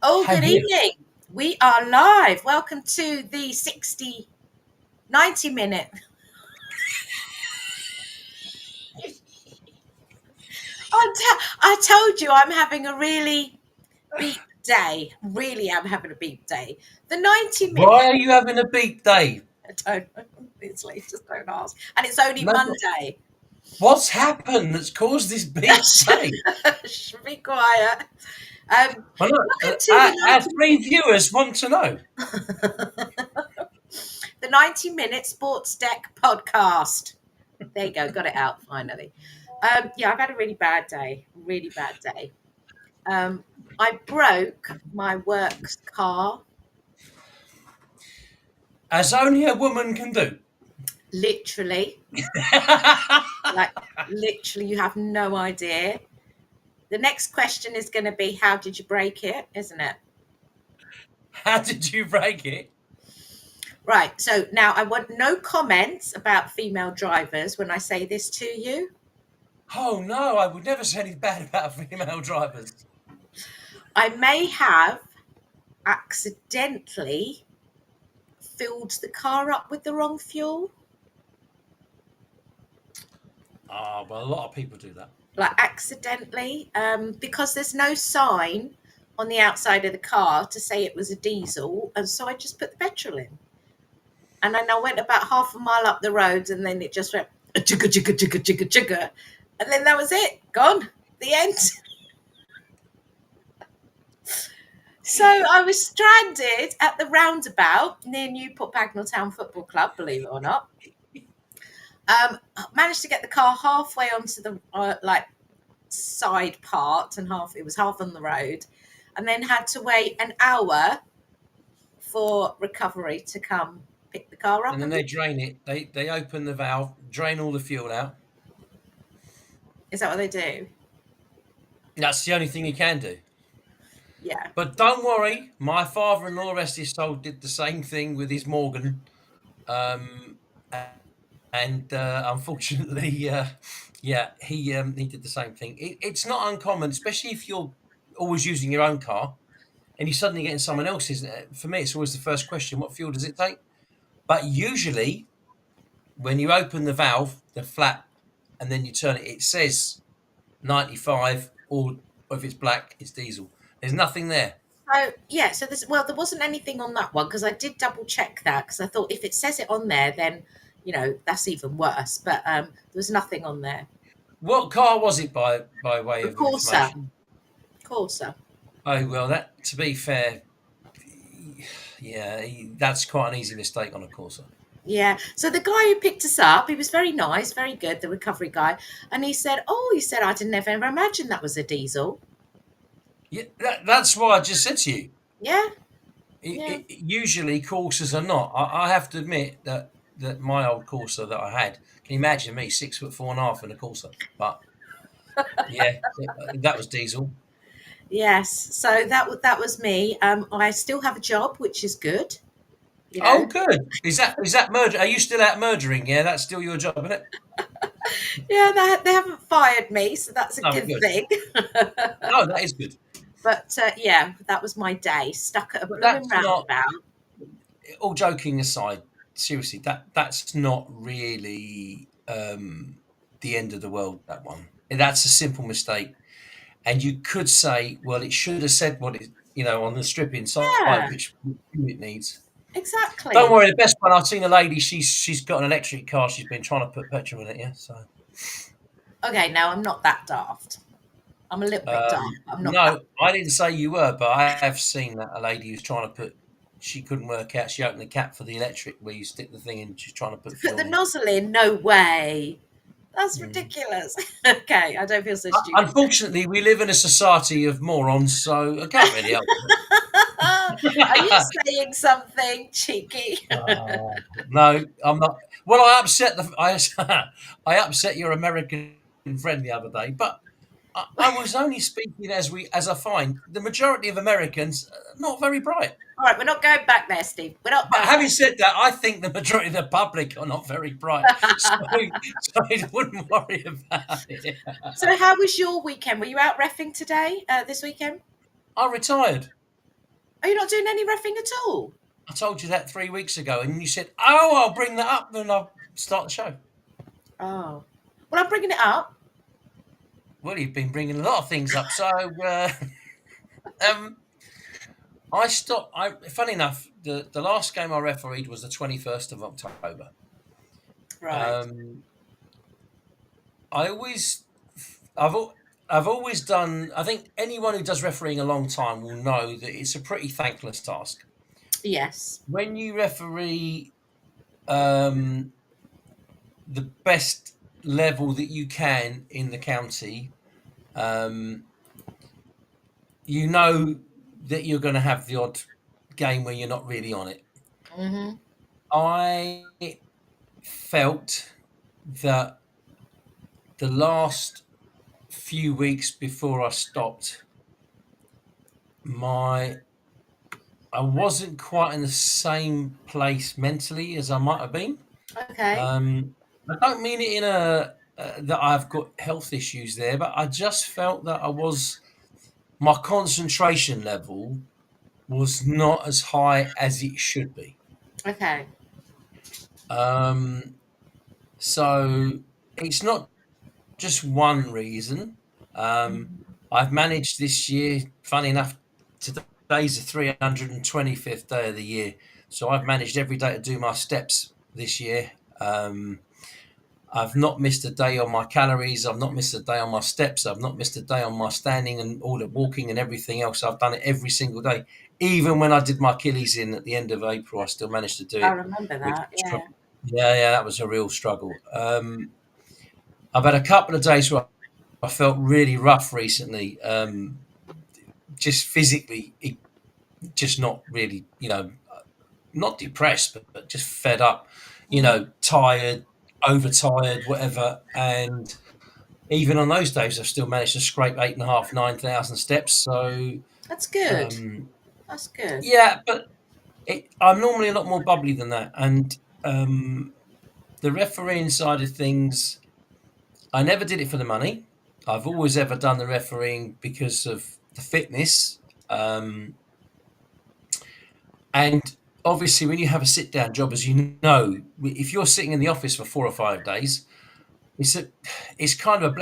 Oh, Have good you? evening. We are live. Welcome to the 90 minute. I told you I'm having a really beat day. Really, I'm having a beat day. The 90 minute. Why are you having a beat day? I don't know. Honestly, just don't ask. And it's only No, Monday. what's happened that's caused this beat day? Shh, be quiet. Well, look, Welcome to our three viewers want to know. the 90 minute sports deck podcast. There you go. Got it out finally. Yeah, I've had a really bad day. Really bad day. I broke my works car. As only a woman can do. Literally, like literally, you have no idea. The next question is going to be, how did you break it? Isn't it? How did you break it? Right. So now I want no comments about female drivers when I say this to you. Oh no, I would never say anything bad about female drivers. I may have accidentally filled the car up with the wrong fuel. Well, a lot of people do that. Like accidentally, because there's no sign on the outside of the car to say it was a diesel, and so I just put the petrol in. And then I went about half a mile up the road, and then it just went chugga chugga chugga chugga chugga, and then that was it, gone, the end. So I was stranded at the roundabout near Newport Pagnell Town Football Club, believe it or not. Managed to get the car halfway onto the side part, and it was half on the road, and then had to wait an hour for recovery to come pick the car up. And then they drain it. They open the valve, drain all the fuel out. Is that what they do? That's the only thing you can do. Yeah. But don't worry, my father-in-law, rest his soul, did the same thing with his Morgan. And unfortunately, he did the same thing. It's not uncommon, especially if you're always using your own car and you suddenly get in someone else's. For me, it's always the first question: what fuel does it take? But usually, when you open the valve, the flap, and then you turn it, it says 95, or if it's black, it's diesel. There's nothing there. So yeah, so there wasn't anything on that one because I did double check that because I thought if it says it on there, then that's even worse. But there was nothing on there. What car was it by way of Corsa. information? Corsa. Oh well, that, to be fair, yeah, that's quite an easy mistake on a Corsa. Yeah. So the guy who picked us up, he was very nice, very good, the recovery guy, and he said, I didn't ever imagine that was a diesel. Yeah, that's why I just said to you. Yeah. Usually Corsas are not. I have to admit that my old Corsa that I had, can you imagine me 6'4.5" in a Corsa? But yeah, that was diesel. Yes. So that was me. I still have a job, which is good. Oh, good. Is that murder? Are you still out murdering? Yeah, that's still your job, isn't it? Yeah, they haven't fired me, so that's a good thing. No, that is good. But yeah, that was my day, stuck at a blooming roundabout. All joking aside, seriously, that's not really the end of the world, that one. That's a simple mistake. And you could say, well, it should have said what it, on the strip inside, which it needs. Exactly. Don't worry, the best one, I've seen a lady, she's got an electric car, she's been trying to put petrol in it, yeah, so. Okay, now I'm not that daft. I'm a little bit daft. I'm not. No, I didn't say you were, but I have seen that a lady who's trying to she couldn't work out, she opened the cap for the electric where you stick the thing in, she's trying to put the nozzle in, no way. That's ridiculous. Okay, I don't feel so stupid. Unfortunately, we live in a society of morons, so I can't really help it. Are you saying something cheeky? No, I'm not. Well, I upset your American friend the other day, but I was only speaking as I find the majority of Americans are not very bright. All right, we're not going back there, Steve. We're not. But having said that, I think the majority of the public are not very bright, so I wouldn't worry about it. So, how was your weekend? Were you out reffing today? This weekend? I retired. Are you not doing any reffing at all? I told you that 3 weeks ago, and you said, "Oh, I'll bring that up when I start the show." Oh. Well, I'm bringing it up. Well, you've been bringing a lot of things up, so um, I stopped. Funny enough, the last game I refereed was the 21st of October. Right. I always, I've always done. I think anyone who does refereeing a long time will know that it's a pretty thankless task. Yes. When you referee the best level that you can in the county, you know that you're going to have the odd game where you're not really on it. Mm-hmm. I felt that the last few weeks before I stopped, I wasn't quite in the same place mentally as I might have been. Okay. I don't mean it in a that I've got health issues there, but I just felt that my concentration level was not as high as it should be. Okay. So it's not just one reason. I've managed this year, funny enough, today's the 325th day of the year. So I've managed every day to do my steps this year. I've not missed a day on my calories. I've not missed a day on my steps. I've not missed a day on my standing and all the walking and everything else. I've done it every single day. Even when I did my Achilles in at the end of April, I still managed to do I it. remember Which that. Yeah. yeah, that was a real struggle. I've had a couple of days where I felt really rough recently, just physically, just not really, not depressed, but just fed up, tired, overtired, whatever. And even on those days, I've still managed to scrape 8.5, 9,000 steps. So, That's good. um, That's good. yeah, but I'm normally a lot more bubbly than that. And the refereeing side of things, I never did it for the money. I've always ever done the refereeing because of the fitness. And obviously, when you have a sit down job, as you know, if you're sitting in the office for 4 or 5 days, it's kind of a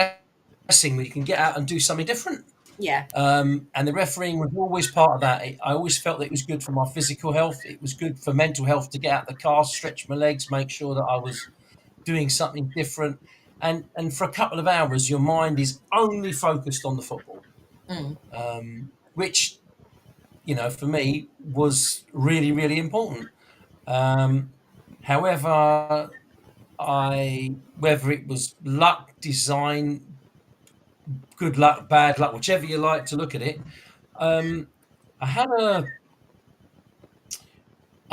blessing when you can get out and do something different. Yeah. And the refereeing was always part of that. I always felt that it was good for my physical health. It was good for mental health to get out of the car, stretch my legs, make sure that I was doing something different. And for a couple of hours, your mind is only focused on the football, which, for me was really, really important. However, whether it was luck, design, good luck, bad luck, whichever you like to look at it, I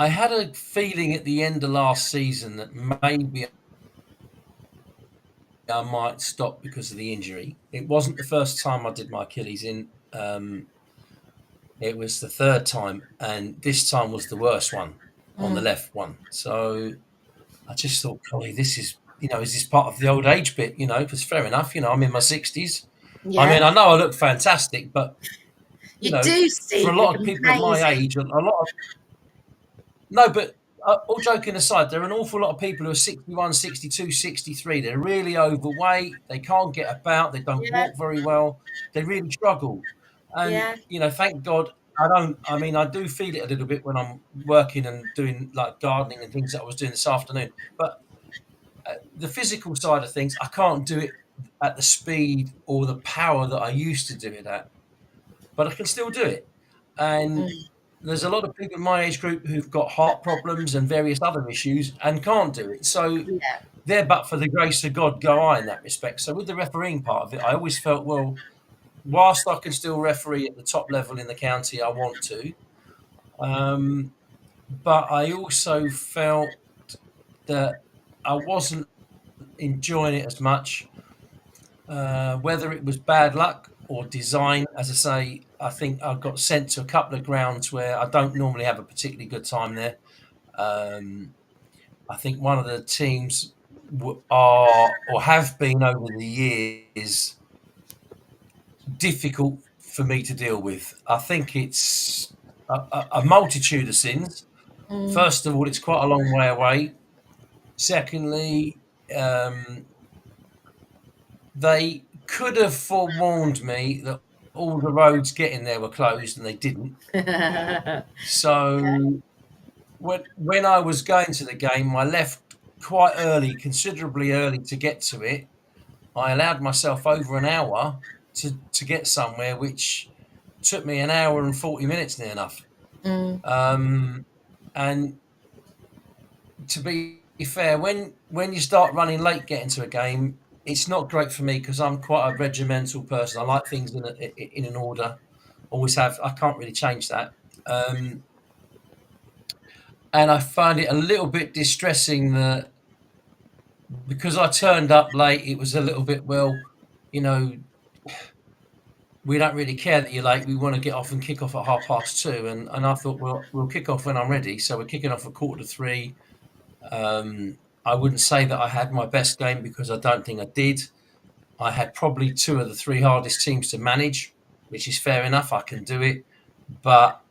had a feeling at the end of last season that maybe I might stop because of the injury. It wasn't the first time I did my Achilles in. It was the third time, and this time was the worst one on the left one. So I just thought, golly, this is, is this part of the old age bit? Because fair enough, I'm in my 60s. I Yeah. mean, I know I look fantastic, but You do, for a Steve. You lot of look people of my amazing. age, a lot of no, but all joking aside, there are an awful lot of people who are 61, 62, 63. They're really overweight. They can't get about. They don't Yeah. walk very well. They really struggle. And, Yeah. thank God I don't. I mean, I do feel it a little bit when I'm working and doing like gardening and things that I was doing this afternoon. But the physical side of things, I can't do it at the speed or the power that I used to do it at. But I can still do it. And there's a lot of people in my age group who've got heart problems and various other issues and can't do it. So Yeah. they're but for the grace of God go I in that respect. So with the refereeing part of it, I always felt, well, whilst I can still referee at the top level in the county, I want to. But I also felt that I wasn't enjoying it as much, whether it was bad luck or design. As I say, I think I got sent to a couple of grounds where I don't normally have a particularly good time there. I think one of the teams are or have been over the years difficult for me to deal with. I think it's a multitude of sins. Mm. First of all, it's quite a long way away. Secondly, they could have forewarned me that all the roads getting there were closed, and they didn't. So when I was going to the game, I left quite early, considerably early to get to it. I allowed myself over an hour to get somewhere, which took me an hour and 40 minutes near enough. Mm. And to be fair, when you start running late getting to a game, it's not great for me because I'm quite a regimental person. I like things in an order. Always have. I can't really change that. And I find it a little bit distressing that because I turned up late, it was a little bit, well, you know, we don't really care that you're late. We want to get off and kick off at 2:30. And I thought, well, we'll kick off when I'm ready. So we're kicking off at 2:45. I wouldn't say that I had my best game because I don't think I did. I had probably two of the three hardest teams to manage, which is fair enough. I can do it. But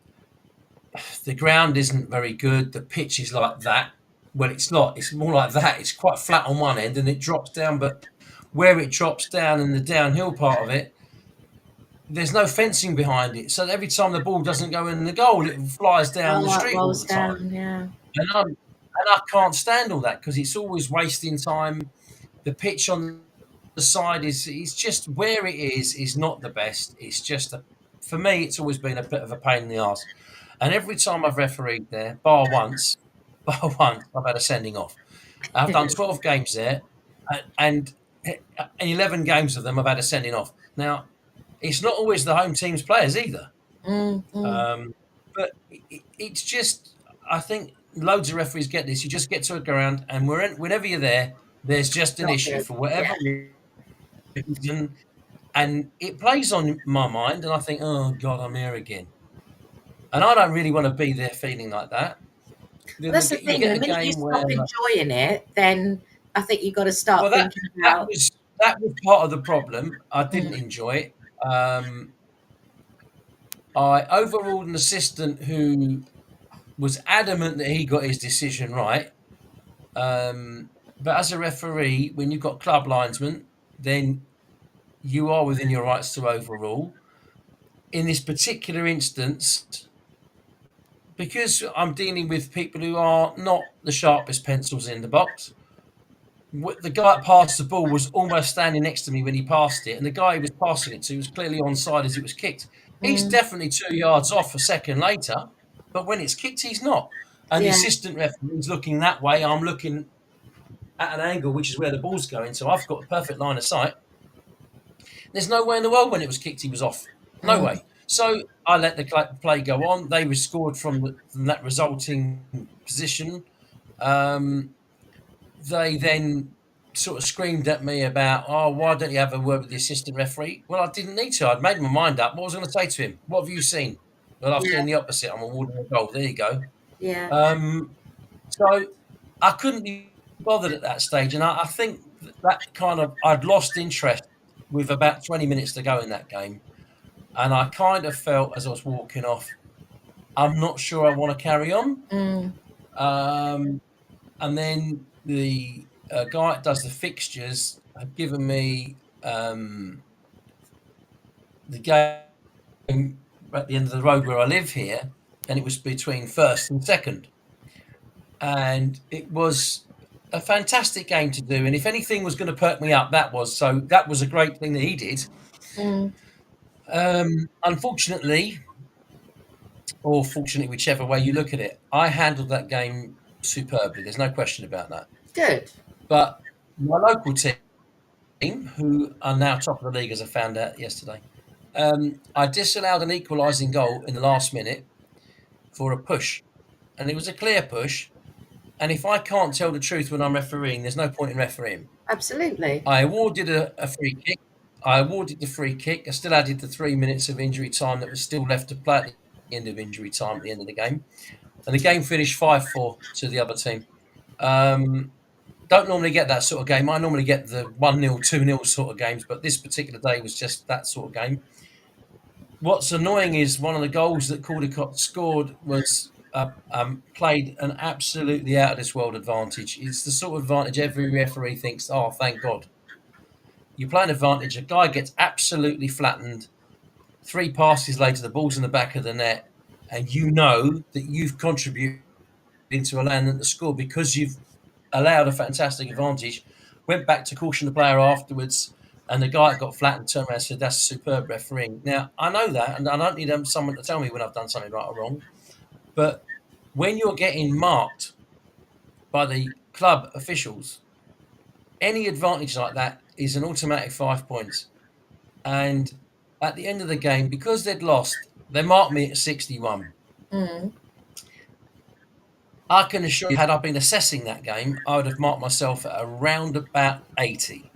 the ground isn't very good. The pitch is like that. Well, it's not. It's more like that. It's quite flat on one end and it drops down. But where it drops down in the downhill part of it, there's no fencing behind it. So every time the ball doesn't go in the goal, it flies down the Oh, it street all rolls the time. down. Yeah. And I can't stand all that because it's always wasting time. The pitch on the side is just where it is not the best. It's just for me, it's always been a bit of a pain in the arse. And every time I've refereed there, bar once, I've had a sending off. I've done 12 games there, and 11 games of them I've had a sending off. Now, it's not always the home team's players either. Mm. Mm. But it's just, I think loads of referees get this. You just get to a ground, and whenever you're there, there's just an Not issue good. for whatever Yeah. reason, and it plays on my mind, and I think, oh God, I'm here again. And I don't really want to be there feeling like that. Well, that's the You thing. get The a minute you game where, stop enjoying it, then I think you've got to well, start thinking about. that was part of the problem. I didn't Mm. enjoy it. I overruled an assistant who was adamant that he got his decision right. But as a referee, when you've got club linesmen, then you are within your rights to overrule. In this particular instance, because I'm dealing with people who are not the sharpest pencils in the box, the guy that passed the ball was almost standing next to me when he passed it, and the guy he was passing it to was clearly onside as it was kicked. He's Mm. definitely 2 yards off a second later, but when it's kicked, he's not. And the Yeah. assistant referee's looking that way. I'm looking at an angle which is where the ball's going, so I've got a perfect line of sight. There's no way in the world when it was kicked he was off. No Mm. way. So I let the play go on. They were scored from that resulting position. They then sort of screamed at me about, oh, why don't you have a word with the assistant referee? Well, I didn't need to. I'd made my mind up. What was I going to say to him? What have you seen? Well, I've Yeah. seen the opposite. I'm awarding a goal. There you go. Yeah. So I couldn't be bothered at that stage. And I think that kind of, I'd lost interest with about 20 minutes to go in that game. And I kind of felt as I was walking off, I'm not sure I want to carry on. Mm. And then the guy that does the fixtures had given me the game at the end of the road where I live here, and it was between first and second. And it was a fantastic game to do. And if anything was going to perk me up, that was. So that was a great thing that he did. Mm. Unfortunately, or fortunately, whichever way you look at it, I handled that game superbly. There's no question about that. Good. But my local team, who are now top of the league, as I found out yesterday, I disallowed an equalising goal in the last minute for a push. And it was a clear push. And if I can't tell the truth when I'm refereeing, there's no point in refereeing. Absolutely. I awarded a free kick. I awarded the free kick. I still added the 3 minutes of injury time that was still left to play at the end of injury time at the end of the game. And the game finished 5-4 to the other team. Don't normally get that sort of game. I normally get the 1-0, 2-0 sort of games, but this particular day was just that sort of game. what's annoying is one of the goals that Caldicott scored was played an absolutely out of this world advantage. It's the sort of advantage every referee thinks, oh, thank God. You play an advantage, a guy gets absolutely flattened, 3 passes later, the ball's in the back of the net, and you know that you've contributed into allowing them to score because you've allowed a fantastic advantage. Went back to caution the player afterwards, and the guy that got flattened turned around and said, "That's superb refereeing." Now I know that, and I don't need someone to tell me when I've done something right or wrong. But when you're getting marked by the club officials, any advantage like that is an automatic 5 points. And at the end of the game, because they'd lost, they marked me at 61. Mm. I can assure you, had I been assessing that game, I would have marked myself at around about 80,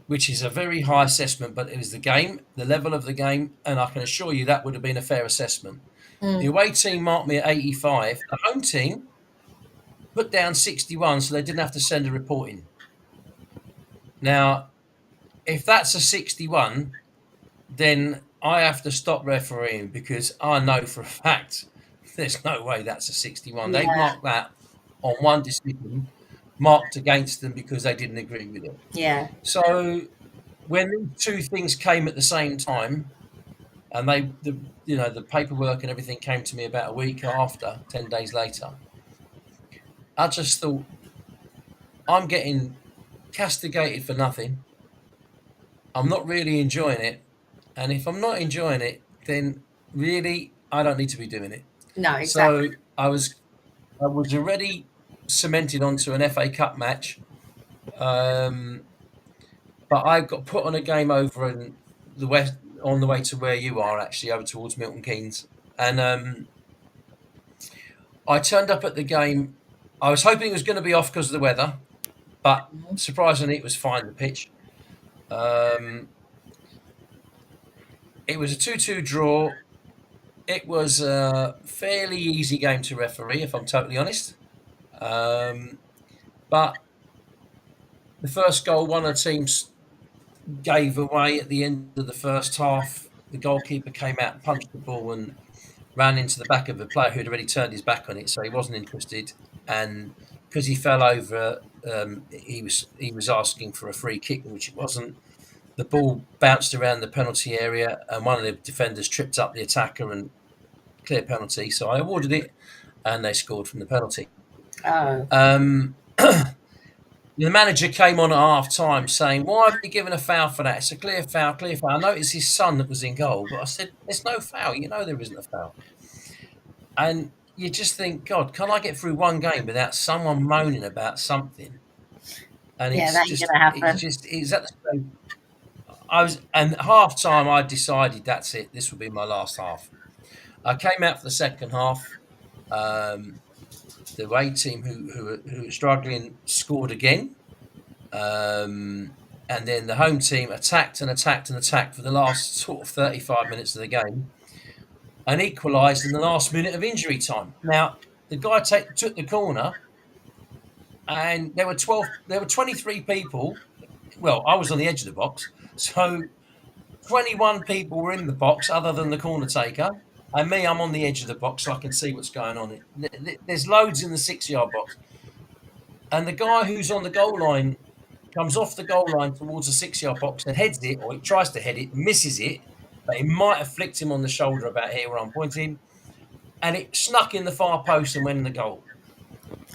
which is a very high assessment, but it was the game, the level of the game, and I can assure you that would have been a fair assessment. The away team marked me at 85. The home team put down 61, so they didn't have to send a report in. Now, if that's a 61, then I have to stop refereeing because I know for a fact there's no way that's a 61. They Yeah. marked that on one decision, marked against them because they didn't agree with it. Yeah. So when these two things came at the same time, and the paperwork and everything came to me about a week after, 10 days later, I just thought, I'm getting castigated for nothing. I'm not really enjoying it. And if I'm not enjoying it, then really I don't need to be doing it. No, exactly. So I was already cemented onto an FA Cup match, but I got put on a game over in the west on the way to where you are, actually over towards Milton Keynes, and I turned up at the game. I was hoping it was going to be off because of the weather, but surprisingly it was fine, the pitch. It was a 2-2 draw. It was a fairly easy game to referee, if I'm totally honest. But the first goal, one of the teams gave away at the end of the first half. The goalkeeper came out and punched the ball and ran into the back of a player who'd already turned his back on it, so he wasn't interested. And because he fell over, he was asking for a free kick, which it wasn't. The ball bounced around the penalty area, and one of the defenders tripped up the attacker and clear penalty. So I awarded it, and they scored from the penalty. Oh. The manager came on at half time saying, "Why have you given a foul for that? It's a clear foul, clear foul." I noticed his son that was in goal, but I said, "There's no foul. You know there isn't a foul." And you just think, God, can I get through one game without someone moaning about something? And Yeah, it's that ain't just, gonna happen. it's at the stage. And at half time, I decided that's it. This will be my last half. I came out for the second half. The away team who were struggling scored again. And then the home team attacked and attacked and attacked for the last sort of 35 minutes of the game and equalised in the last minute of injury time. Now, the guy took the corner and there were 23 people. Well, I was on the edge of the box. So 21 people were in the box other than the corner taker. And me, I'm on the edge of the box so I can see what's going on. There's loads in the 6-yard box. And the guy who's on the goal line comes off the goal line towards the 6-yard box and heads it, or he tries to head it, misses it, but it might have flicked him on the shoulder about here where I'm pointing. And it snuck in the far post and went in the goal.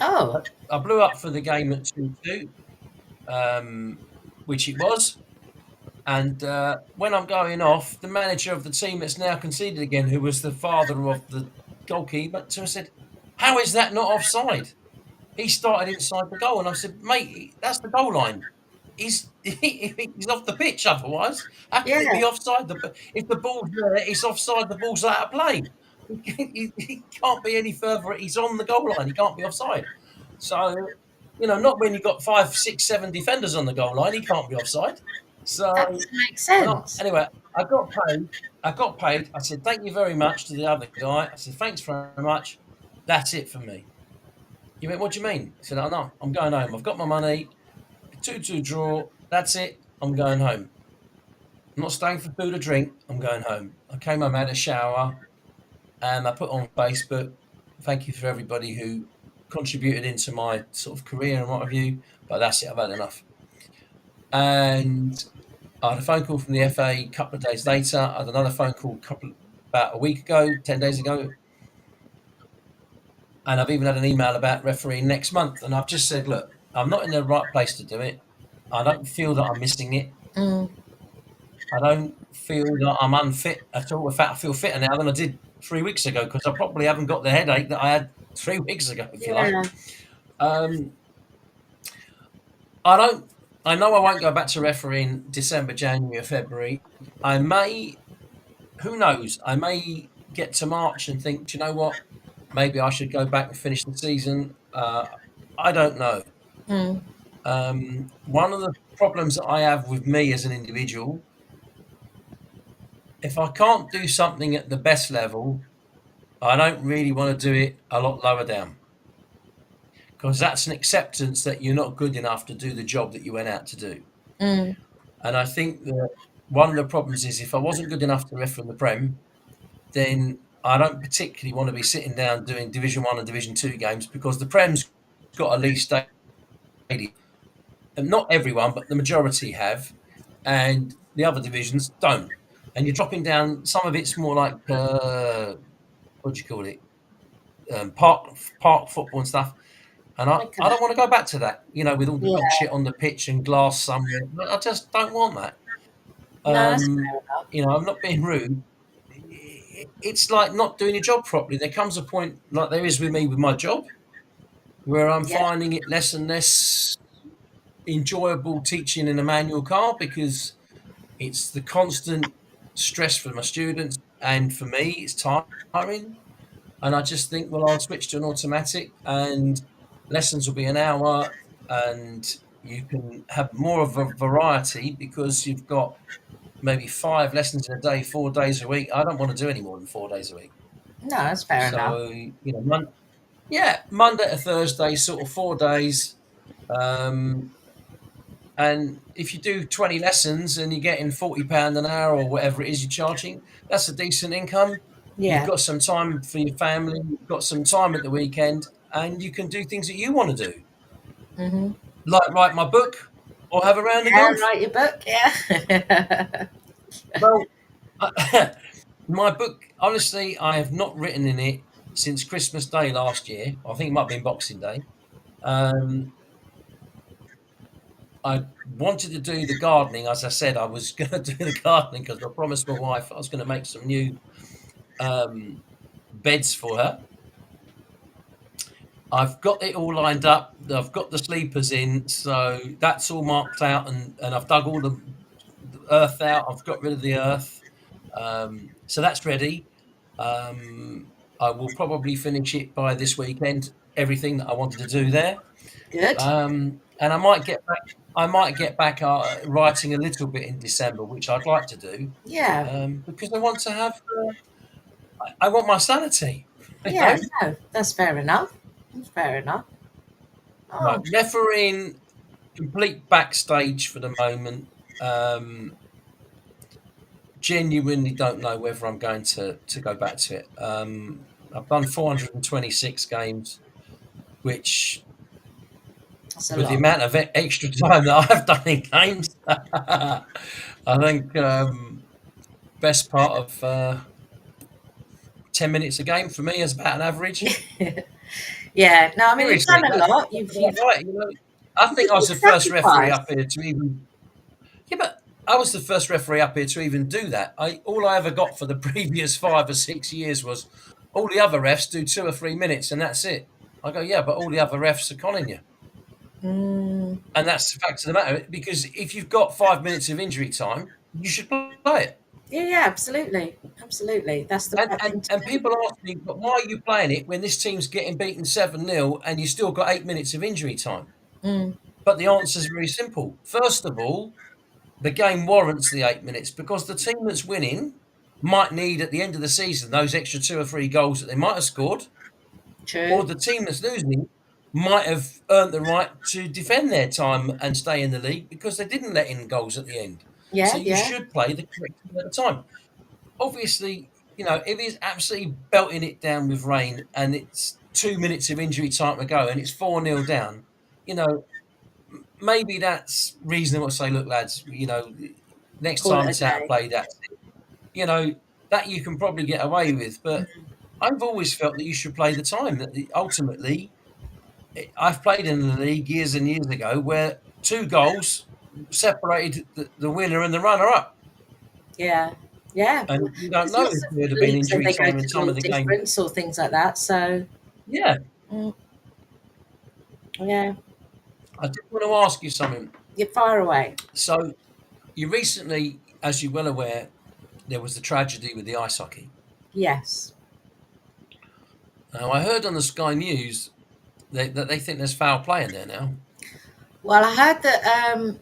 Oh. I blew up for the game at 2-2, which it was. And when I'm going off, the manager of the team that's now conceded again, who was the father of the goalkeeper, so I said, "How is that not offside? He started inside the goal." And I said, "Mate, that's the goal line. He's off the pitch otherwise. How can it be offside? If the ball's there, it's offside, the ball's out of play. He can't be any further. He's on the goal line. He can't be offside." So, not when you've got 5, 6, 7 defenders on the goal line. He can't be offside. So That doesn't make sense. anyway, I got paid. I said, "Thank you very much" to the other guy. I said, "Thanks very much. That's it for me." He went, "What do you mean?" I said, "Oh, no, I'm going home. I've got my money. 2-2 draw. That's it. I'm going home." I'm not staying for food or drink. I'm going home. I came home, had a shower, and I put on Facebook. Thank you for everybody who contributed into my sort of career and what have you. But that's it. I've had enough. And I had a phone call from the FA a couple of days later. I had another phone call about a week ago, 10 days ago. And I've even had an email about refereeing next month. And I've just said, look, I'm not in the right place to do it. I don't feel that I'm missing it. Mm. I don't feel that I'm unfit at all. In fact, I feel fitter now than I did 3 weeks ago because I probably haven't got the headache that I had 3 weeks ago, if you like. I know I won't go back to refereeing December, January, or February. I may, who knows? I may get to March and think, do you know what? Maybe I should go back and finish the season. I don't know. One of the problems that I have with me as an individual, if I can't do something at the best level, I don't really want to do it a lot lower down, because that's an acceptance that you're not good enough to do the job that you went out to do. And I think that one of the problems is if I wasn't good enough to ref in the Prem, then I don't particularly want to be sitting down doing Division 1 and Division 2 games, because the Prem's got a league stadium. And not everyone, but the majority have, and the other divisions don't. And you're dropping down, some of it's more like, what do you call it? Park football and stuff. And I don't want to go back to that, with all the dog shit on the pitch and glass somewhere. I just don't want that. No, that's fair enough. I'm not being rude. It's like not doing your job properly. There comes a point, like there is with me with my job, where I'm finding it less and less enjoyable teaching in a manual car, because it's the constant stress for my students, and for me it's tiring. And I just think, well, I'll switch to an automatic and lessons will be an hour, and you can have more of a variety because you've got maybe 5 lessons in a day, 4 days a week. I don't want to do any more than 4 days a week. No, that's fair enough. So, Monday to Thursday, sort of 4 days. And if you do 20 lessons and you're getting £40 an hour or whatever it is you're charging, that's a decent income. Yeah. You've got some time for your family, you've got some time at the weekend, and you can do things that you want to do. Like write my book or have a round of golf. Write your book, yeah. Well, my book, honestly, I have not written in it since Christmas Day last year. I think it might have been Boxing Day. I wanted to do the gardening. As I said, I was going to do the gardening because I promised my wife I was going to make some new beds for her. I've got it all lined up. I've got the sleepers in, so that's all marked out, and I've dug all the earth out. I've got rid of the earth, so that's ready. I will probably finish it by this weekend. Everything that I wanted to do there. Good. And I might get back writing a little bit in December, which I'd like to do. Yeah. Because I want to have. I want my sanity. Yeah. No, that's fair enough. That's fair enough. Right, refereeing complete backstage for the moment. Genuinely don't know whether I'm going to go back to it. I've done 426 games, which with the amount of extra time that I've done in games, I think best part of 10 minutes a game for me is about an average. Yeah, no, I mean, you've done a lot. Right, I think I was the first referee up here to even. Yeah, but I was the first referee up here to even do that. All I ever got for the previous 5 or 6 years was all the other refs do 2 or 3 minutes and that's it. I go, yeah, but all the other refs are conning you. And that's the fact of the matter, because if you've got 5 minutes of injury time, you should play it. Yeah, absolutely. That's the and people ask me, but why are you playing it when this team's getting beaten 7-0 and you still got 8 minutes of injury time? But the answer is very simple. First of all, the game warrants the 8 minutes because the team that's winning might need at the end of the season those extra 2 or 3 goals that they might have scored. True. Or the team that's losing might have earned the right to defend their time and stay in the league because they didn't let in goals at the end. Yeah, So you yeah. should play the correct time at the time. Obviously, if he's absolutely belting it down with rain and it's 2 minutes of injury time to go and it's 4-0 down, you know, maybe that's reasonable to say, look, lads, next Call time it a it's out of day. play, that's it. That you can probably get away with. But Mm. I've always felt that you should play the time. That ultimately, I've played in the league years and years ago where 2 goals separated the winner and the runner up. Yeah, yeah. And you don't There's know lots if of there'd have been leagues and injury they go time to in some goal of the game. difference or things like that. So, Yeah. mm, yeah, I did want to ask you something. you're far away. So, you recently, as you're well aware, there was the tragedy with the ice hockey. Yes. Now, I heard on the Sky News that they think there's foul play in there now. Well, I heard that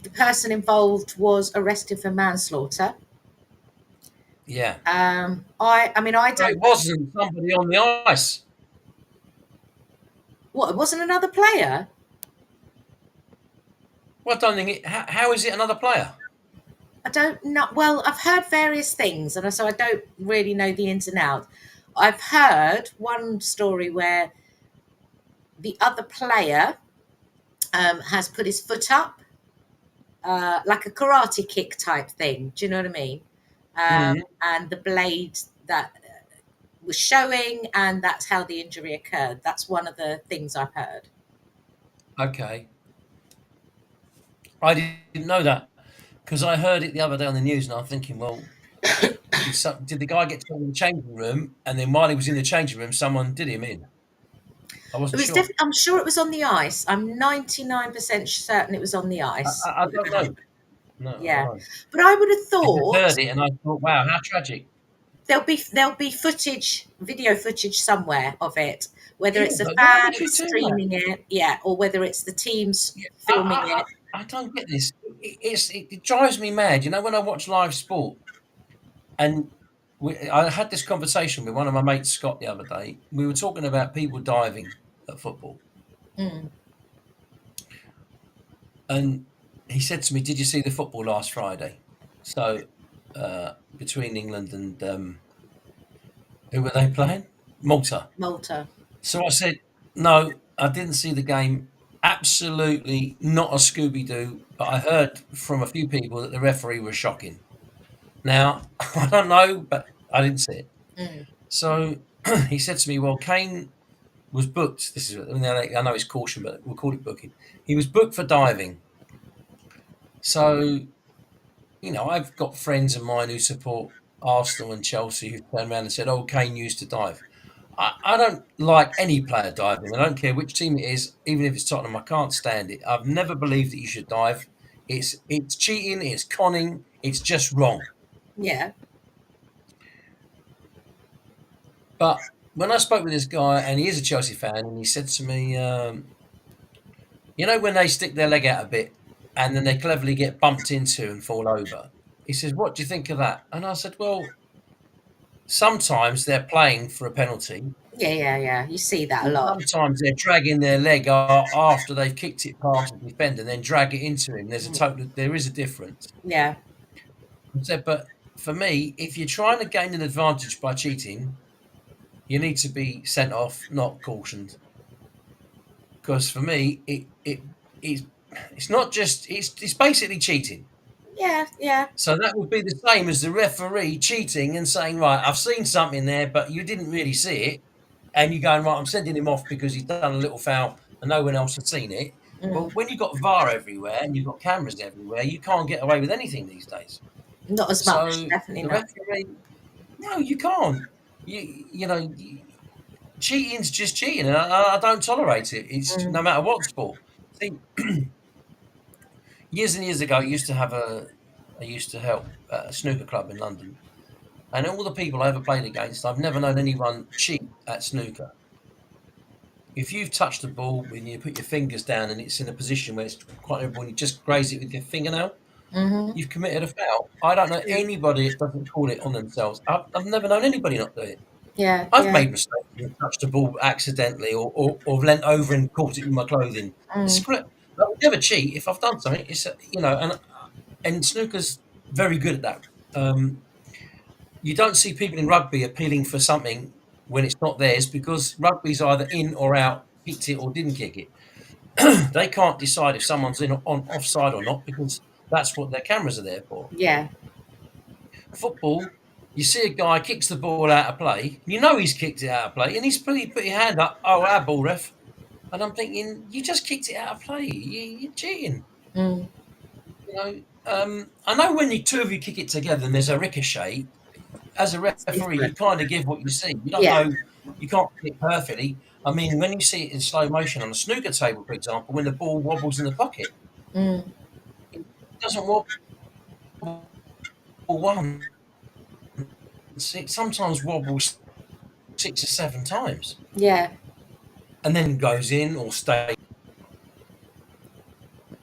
the person involved was arrested for manslaughter. Yeah. I mean, I So don't. it wasn't somebody on the ice. What? It wasn't another player. Well, I don't think it. How is it another player? I don't know. Well, I've heard various things, and so I don't really know the ins and outs. I've heard one story where the other player has put his foot up, like a karate kick type thing. Do you know what I mean? Mm, And the blade that was showing, and that's how the injury occurred. That's one of the things I've heard. okay. I didn't know that because I heard it the other day on the news, and I'm thinking, well, did the guy get told in the changing room, and then while he was in the changing room, someone did him in? I It wasn't was sure. definitely. I'm sure it was on the ice. I'm 99% certain it was on the I, ice. I, I don't know. No, I don't Yeah, know. but I would have I just thought heard it, and I thought, wow, how tragic. there'll be footage, video footage somewhere of it, whether Yeah, it's a but why fan would you do that? streaming it, yeah, or whether it's the teams Yeah, filming it. I don't get this. It drives me mad. When I watch live sport, and I had this conversation with one of my mates, Scott, the other day. We were talking about people diving at football, Mm. and he said to me, "Did you see the football last Friday?" So between England and who were they playing? Malta. Malta. So I said, "No, I didn't see the game. Absolutely not a Scooby Doo." But I heard from a few people that the referee was shocking. Now I don't know, but I didn't see it. Mm. So he said to me, "Well, Kane was booked. This is I know it's caution, but we'll call it booking. He was booked for diving. So I've got friends of mine who support Arsenal and Chelsea who turned around and said, "Oh, Kane used to dive." I don't like any player diving. I don't care which team it is, even if it's Tottenham. I can't stand it. I've never believed that you should dive. It's cheating. It's conning. It's just wrong. Yeah. But when I spoke with this guy, and he is a Chelsea fan, and he said to me, when they stick their leg out a bit and then they cleverly get bumped into and fall over, he says, "What do you think of that?" And I said, "Well, sometimes they're playing for a penalty. Yeah, yeah, yeah. You see that a And lot. sometimes they're dragging their leg after they've kicked it past the defender and then drag it into him. There is a difference." Yeah. I said, "But for me, if you're trying to gain an advantage by cheating, you need to be sent off, not cautioned. Because for me, it's not just it's basically cheating." Yeah, yeah. So that would be the same as the referee cheating and saying, "Right, I've seen something there, but you didn't really see it," and you going, "Right, I'm sending him off because he's done a little foul and no one else has seen it." Well, Mm. when you've got VAR everywhere and you've got cameras everywhere, you can't get away with anything these days. Not as much. So Definitely the not. referee, no, you can't. Cheating's just cheating, and I don't tolerate it. It's Mm. no matter what sport. See, years and years ago, I used to help a snooker club in London, and all the people I ever played against, I've never known anyone cheat at snooker. If you've touched the ball when you put your fingers down and it's in a position where it's quite when you just graze it with your fingernail, Mm-hmm. you've committed a foul. I don't know anybody that doesn't call it on themselves. I've never known anybody not do it. Yeah, I've yeah. made mistakes and touched the ball accidentally or leant over and caught it with my clothing. Mm. I would never cheat if I've done something. And and snooker's very good at that. You don't see people in rugby appealing for something when it's not theirs because rugby's either in or out, kicked it or didn't kick it. They can't decide if someone's in on offside or not because that's what their cameras are there for. Yeah. Football, you see a guy kicks the ball out of play, you know he's kicked it out of play, and he's put your hand up. Oh, our ball, ref. And I'm thinking, you just kicked it out of play. You're cheating. Mm. You know. I know when the two of you kick it together and there's a ricochet. As a referee, you Different. kind of give what you see. You don't Yeah. know. You can't see it perfectly. I mean, when you see it in slow motion on a snooker table, for example, when the ball wobbles in the pocket, Mm. it doesn't wobble one. It sometimes wobbles 6 or 7 times, Yeah. and then goes in or stays.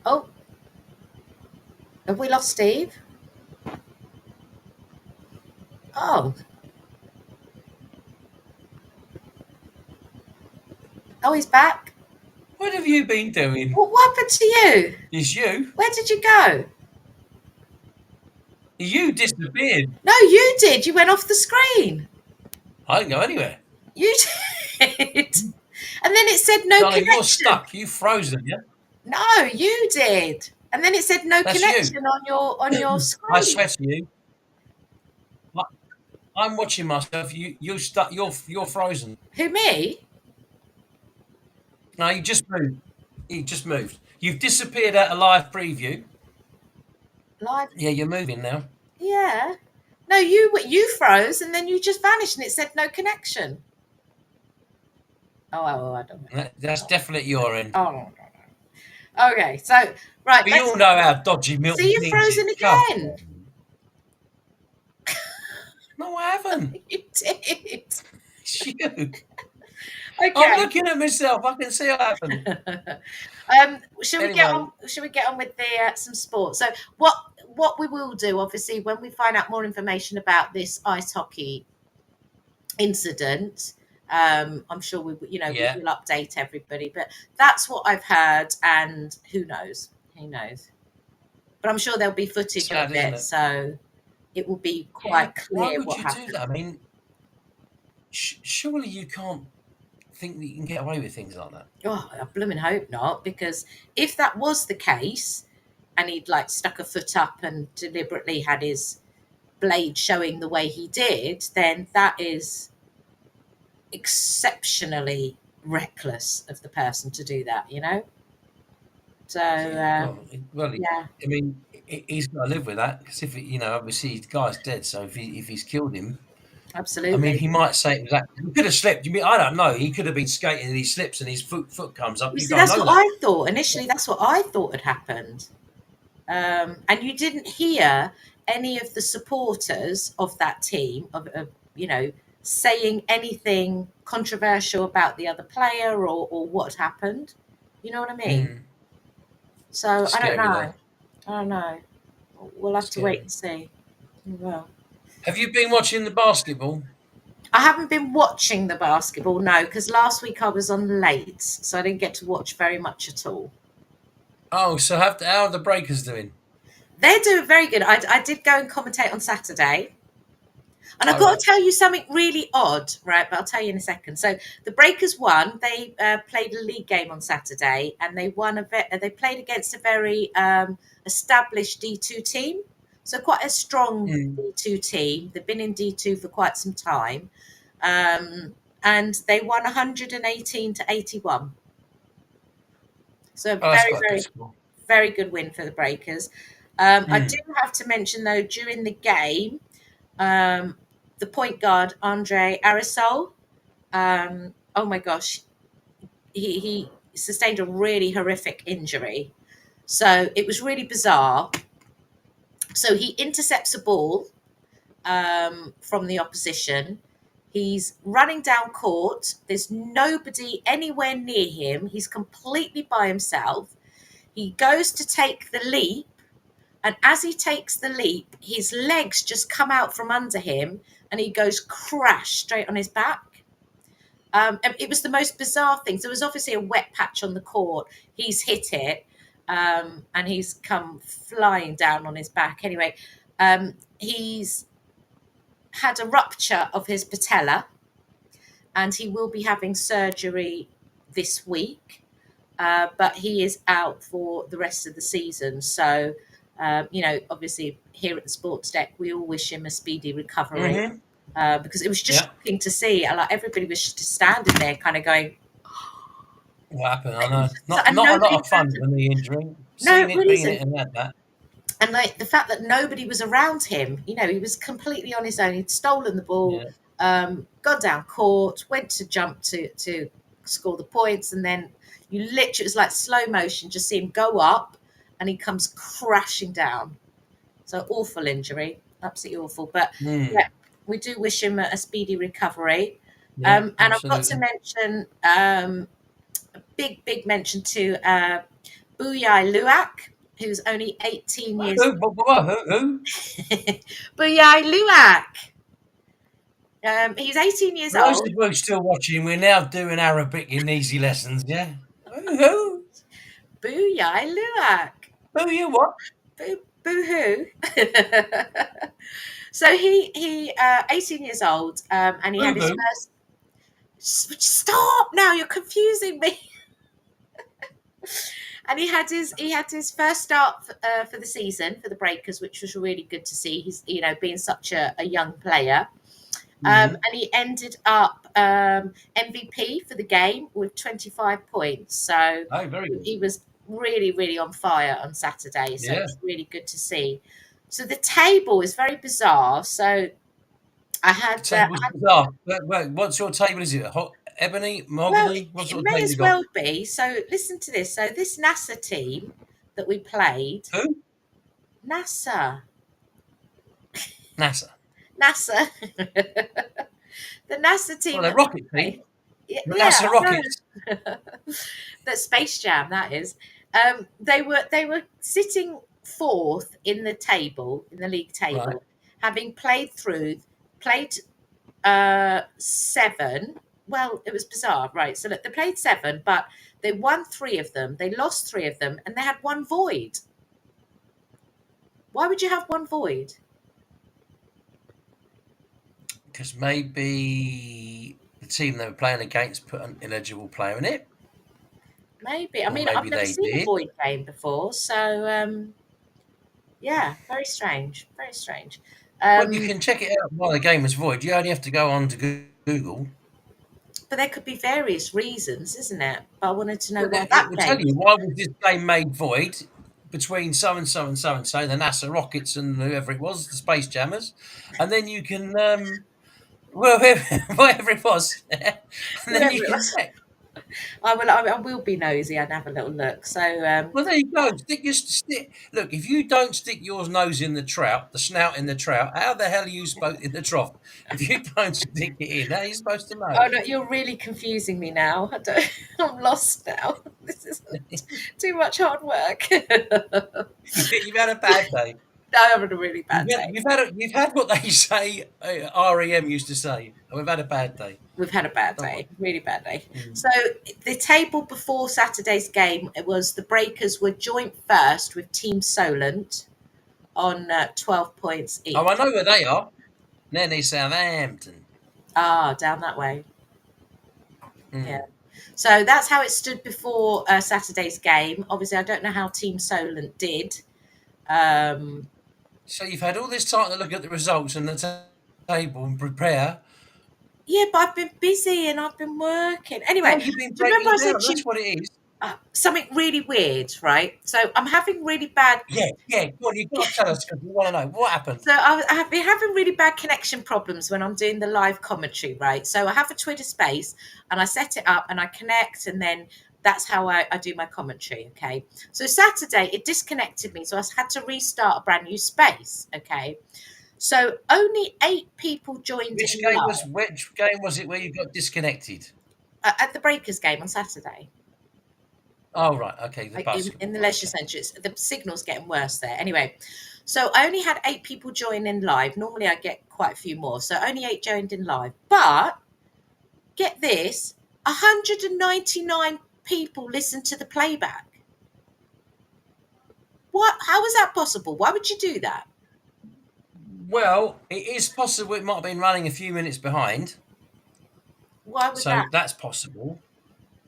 Oh, have we lost Steve? Oh. Oh, he's back. What have you been doing? What happened to you? It's you. Where did you go? You disappeared. No, you did. You went off the screen. I didn't go anywhere. You did. And then it said no Donna, connection. you're stuck. You've frozen, yeah? No, you did. And then it said no That's connection you. on your screen. I swear to you. I'm watching myself. You're stuck. You're frozen. Who, me? No, you just moved. You just moved. You've disappeared out of live preview. Live. Yeah, you're moving now. Yeah. No, you froze and then you just vanished and it said no connection. Oh, I don't know. That's definitely your end. Oh, no. Okay, so right. We all know how dodgy Milton See, you've Keynes frozen is. Come again. on. No, I haven't. You did. It's you. Okay. I'm looking at myself. I can see what happened. Shall we Anyway. get on with the some sport? So what we will do, obviously, when we find out more information about this ice hockey incident, I'm sure we will update everybody. But that's what I've heard, and who knows? But I'm sure there'll be footage Sad, of isn't it, it? so it will be quite Why clear would what you happened. do that? I mean, surely you can't think that you can get away with things like that. Oh, I blooming hope not, because if that was the case and he'd like stuck a foot up and deliberately had his blade showing the way he did, then that is exceptionally reckless of the person to do that, So, Well, yeah. I mean, he's got to live with that because if obviously the guy's dead. So if he's killed him, Absolutely. I mean, he might say it was that. He could have slipped. You mean I don't know? He could have been skating and he slips and his foot comes up. You You see, don't that's know what that. I thought. Initially, that's what I thought had happened. And you didn't hear any of the supporters of that team of saying anything controversial about the other player or what happened. You know what I mean? So Scary, I don't know. We'll have to wait Scary. and see. We will. Have you been watching the basketball? I haven't been watching the basketball, no, because last week I was on late, so I didn't get to watch very much at all. Oh, so how are the Breakers doing? They're doing very good. I did go and commentate on Saturday. And I've got Right. to tell you something really odd, right? But I'll tell you in a second. So the Breakers won. They played a league game on Saturday, and they won. They played against a very established D2 team. So quite a strong D2 team. They've been in D2 for quite some time, and they won 118-81. So very good win for the Breakers. I do have to mention though, during the game, the point guard Andre Arisol, oh my gosh, he sustained a really horrific injury. So it was really bizarre. So he intercepts a ball from the opposition. He's running down court. There's nobody anywhere near him. He's completely by himself. He goes to take the leap. And as he takes the leap, his legs just come out from under him and he goes crash straight on his back. And it was the most bizarre thing. So there was obviously a wet patch on the court. He's hit it. and he's come flying down on his back. Anyway, he's had a rupture of his patella, and he will be having surgery this week. But he is out for the rest of the season. So, obviously here at the Sports Deck, we all wish him a speedy recovery, because it was just shocking to see. Like, everybody was just standing there, kind of going, What happened? I know. So- and Not a lot nobody of fun around him. with the injury. No, Seeing it it, really being isn't. it, and that. And like the fact that nobody was around him, he was completely on his own. He'd stolen the ball, gone down court, went to jump to score the points, and then you literally, it was like slow motion, just see him go up, and he comes crashing down. So awful injury, absolutely awful. But yeah, we do wish him a speedy recovery. Yeah, and I've got to mention a big mention to Buyai Luak, who's only 18 years old. Who? Buyai Luak. He's 18 years For those old. of you still watching, we're now doing Arabic in easy lessons, yeah? Who? Buyai Luak. Who you what? Boo-hoo. So he 18 years old, and he had his first... Stop now, you're confusing me. And he had his first start for the season for the Breakers, which was really good to see. He's being such a young player, and he ended up MVP for the game with 25 points. So very good. He was really on fire on Saturday. So it's really good to see. So the table is very bizarre. So I had bizarre. What's your table? Is it ebony, mahogany? Well, it may as well be. So listen to this. So this NASA team that we played. Who? NASA. NASA. The NASA team. Well, the rocket team. Yeah, NASA rockets. That Space Jam, that is. They were sitting fourth in the table, in the league table, having played 7. Well, it was bizarre, right? So look, they played 7, but they won 3 of them, they lost 3 of them, and they had 1 void. Why would you have 1 void? Because maybe the team they were playing against put an ineligible player in it. Maybe. I mean, I've never seen a void game before, so yeah, very strange. Very strange. Well, you can check it out while the game was void. You only have to go on to Google. But there could be various reasons, isn't it? But I wanted to know why that will tell you why was this game made void between so and so and so and so, the NASA Rockets and whoever it was, the Space Jammers, and then you can whatever it was, and then you can check. I will be nosy and have a little look. So well, there you go. Look, if you don't stick your nose in the snout in the trout, how the hell are you supposed in the trough? If you don't stick it in, how are you supposed to know? Oh no, you're really confusing me now. I'm lost now. This is too much hard work. You've had a bad day. I'm having a really bad day. You've had what they say. REM used to say. We've had a bad day. We've had a bad day, really bad day. So the table before Saturday's game, it was the Breakers were joint first with Team Solent on 12 points each. Oh, I know where they are. Near Southampton. Ah, down that way. Yeah. So that's how it stood before Saturday's game. Obviously, I don't know how Team Solent did. So you've had all this time to look at the results and the table and prepare. Yeah, but I've been busy and I've been working. Anyway, you've been breaking down. That's what it is. Something really weird, right? So I'm having really bad... Yeah. Go on, you've got to tell us because we want to know. What happened? So I have been having really bad connection problems when I'm doing the live commentary, right? So I have a Twitter space and I set it up and I connect, and then that's how I do my commentary, okay? So Saturday, it disconnected me, so I had to restart a brand new space, okay? So only 8 people joined. Which game was it where you got disconnected? At the Breakers game on Saturday. Oh, right. Okay. In the leisure centre. The signal's getting worse there. Anyway, so I only had 8 people join in live. Normally I get quite a few more. So only 8 joined in live. But get this, 199 people listened to the playback. What? How was that possible? Why would you do that? Well, it is possible it might have been running a few minutes behind, Why would so that? that's possible.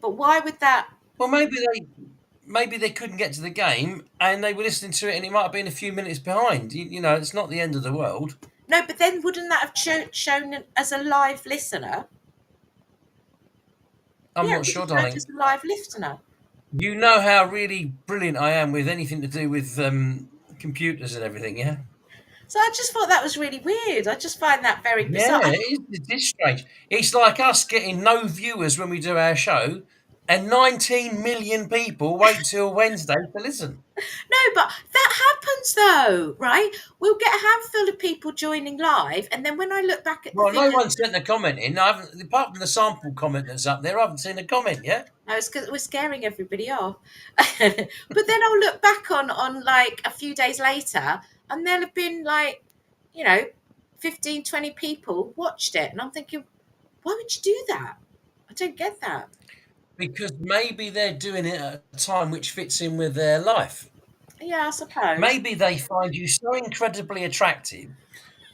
But why would that? Well, maybe they couldn't get to the game and they were listening to it, and it might have been a few minutes behind. You know, it's not the end of the world. No, but then wouldn't that have shown as a live listener? I'm Yeah, not it would sure, have showed darling. as a live listener. You know how really brilliant I am with anything to do with computers and everything, yeah? So I just thought that was really weird. I just find that very Yeah, bizarre. it is strange. It's like us getting no viewers when we do our show, and 19 million people wait till Wednesday to listen. No, but that happens though, right? We'll get a handful of people joining live, and then when I look back at the Well, no figures, one sent a comment in. I haven't, apart from the sample comment that's up there, I haven't seen a comment yet. no, it's because we're scaring everybody off. But then I'll look back on like a few days later, and there'll have been like, 15, 20 people watched it, and I'm thinking, why would you do that? I don't get that. Because maybe they're doing it at a time which fits in with their life. Yeah, I suppose. Maybe they find you so incredibly attractive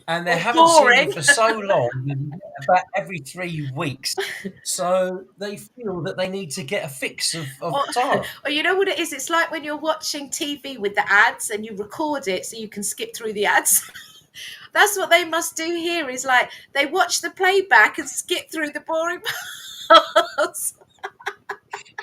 and they Or haven't seen you boring. for so long, about every 3 weeks. So they feel that they need to get a fix of Or, Tara. or you know what it is? It's like when you're watching TV with the ads and you record it so you can skip through the ads. That's what they must do here. Is like they watch the playback and skip through the boring parts.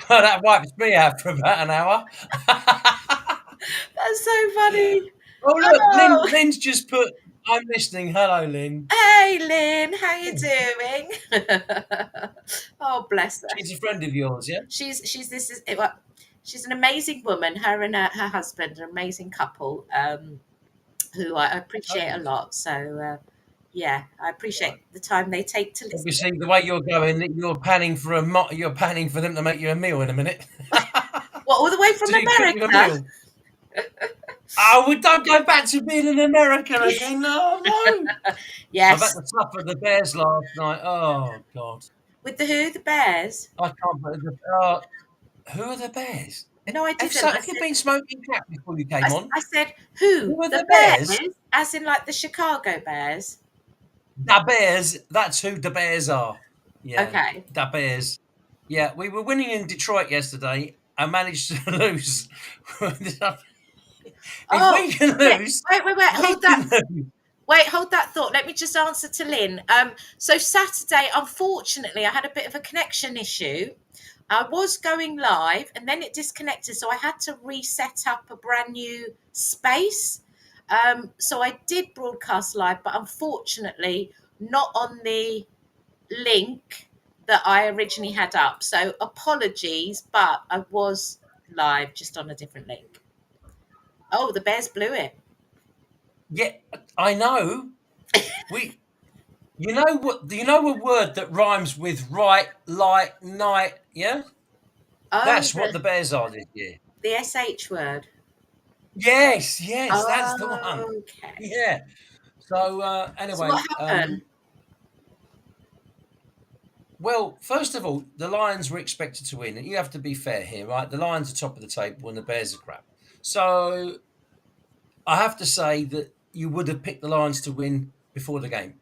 Well, that wipes me out for about an hour. That's so funny. Oh, look, Oh, Lynn's just put, I'm listening. Hello, Lynn. hey Lynn, how you doing? Oh, bless her. She's a friend of yours, yeah? She's this is well, she's an amazing woman. Her and her husband, an amazing couple, who I appreciate a Okay. lot. So yeah, I appreciate the time they take to listen. Obviously, the way you're going, you're panning for you're panning for them to make you a meal in a minute. What, all the way from Do you cook you a America? meal? Oh, we don't go back to being in America again. No, no. I've Yes. had to suffer the Bears last night. Oh God, With the who? The Bears? I can't believe it. Who are the Bears? No, I didn't. Have you been smoking crack before you came on? I said who? Who are The the Bears? Bears? As in like the Chicago Bears? The Bears. That's who the Bears are. Yeah, Okay. the Bears. Yeah, we were winning in Detroit yesterday and managed to lose. If Oh, we can yeah. lose, Wait, we hold that. can lose. Wait, hold that thought. Let me just answer to Lynn. So Saturday, unfortunately, I had a bit of a connection issue. I was going live and then it disconnected, so I had to reset up a brand new space. So I did broadcast live, but unfortunately not on the link that I originally had up. So apologies, but I was live just on a different link. Oh, the Bears blew it. Yeah, I know. You know what? You know a word that rhymes with right, light, night. Yeah, Oh, that's what the Bears are this year. the SH word. Yes, that's the one. Oh, okay. Yeah. So So anyway, what happened? well, first of all, the Lions were expected to win, and you have to be fair here, right? The Lions are top of the table, and the Bears are crap. So I have to say that you would have picked the Lions to win before the game.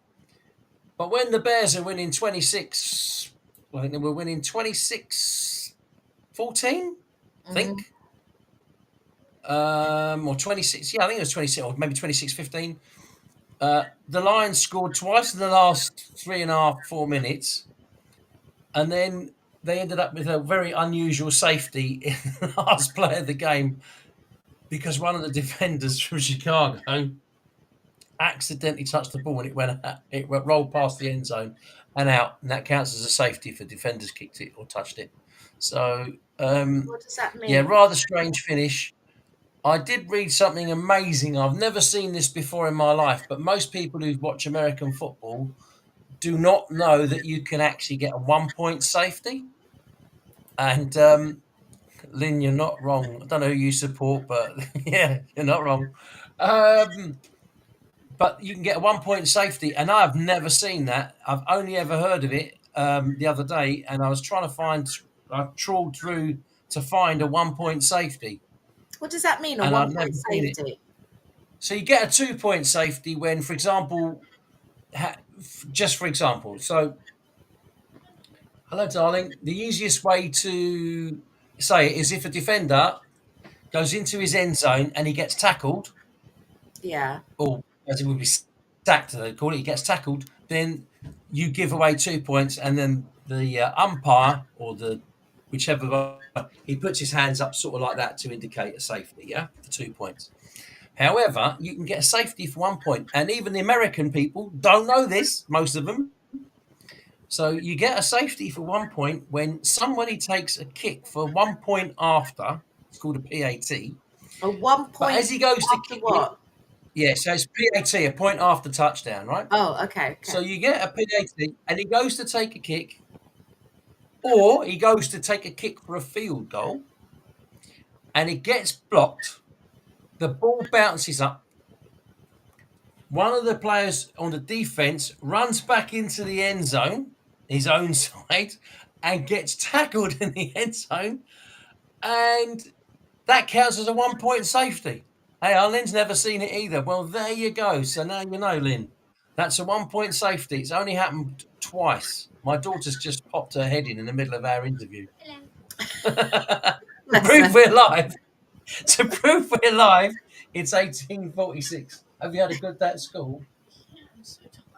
But when the Bears are winning 26, I think they were winning 26-14, I think. Or 26, yeah, I think it was 26, or maybe 26-15. The Lions scored twice in the last 3.5, 4 minutes. And then they ended up with a very unusual safety in the last play of the game because one of the defenders from Chicago accidentally touched the ball and it rolled past the end zone and out, and that counts as a safety if the defenders kicked it or touched it. So What does that mean? yeah, rather strange finish. I did read something amazing. I've never seen this before in my life, but most people who watch American football do not know that you can actually get a 1-point safety. And Lynn, you're not wrong. I don't know who you support, but yeah, you're not wrong. But you can get a 1-point safety, and I've never seen that. I've only ever heard of it the other day, and I was trying to I trawled through to find a 1-point safety. What does that mean? A and I'd 1 point never seen it. safety? So you get a 2 point safety when, for example, just for example, so hello, darling. The easiest way to say it is if a defender goes into his end zone and he gets tackled, Yeah. or as it would be sacked, they call it, he gets tackled, then you give away 2 points, and then the umpire or the whichever he puts his hands up sort of like that to indicate a safety, yeah, for 2 points. However, you can get a safety for 1 point, and even the American people don't know this, most of them. So you get a safety for 1 point when somebody takes a kick for 1 point after. It's called a PAT. A 1 But point as he goes to after kick it, what? yeah, so it's PAT, a point after touchdown, right? Oh, okay. So you get a PAT, and he goes to take a kick, or he goes to take a kick for a field goal, and it gets blocked. The ball bounces up. One of the players on the defense runs back into the end zone, his own side, and gets tackled in the end zone, and that counts as a 1 point safety. Hey, Lynn's never seen it either. Well, there you go. So now you know, Lynn. That's a 1 point safety. It's only happened twice. My daughter's just popped her head in the middle of our interview. To prove we're live. To prove we're live, it's 18:46. Have you had a good day at school?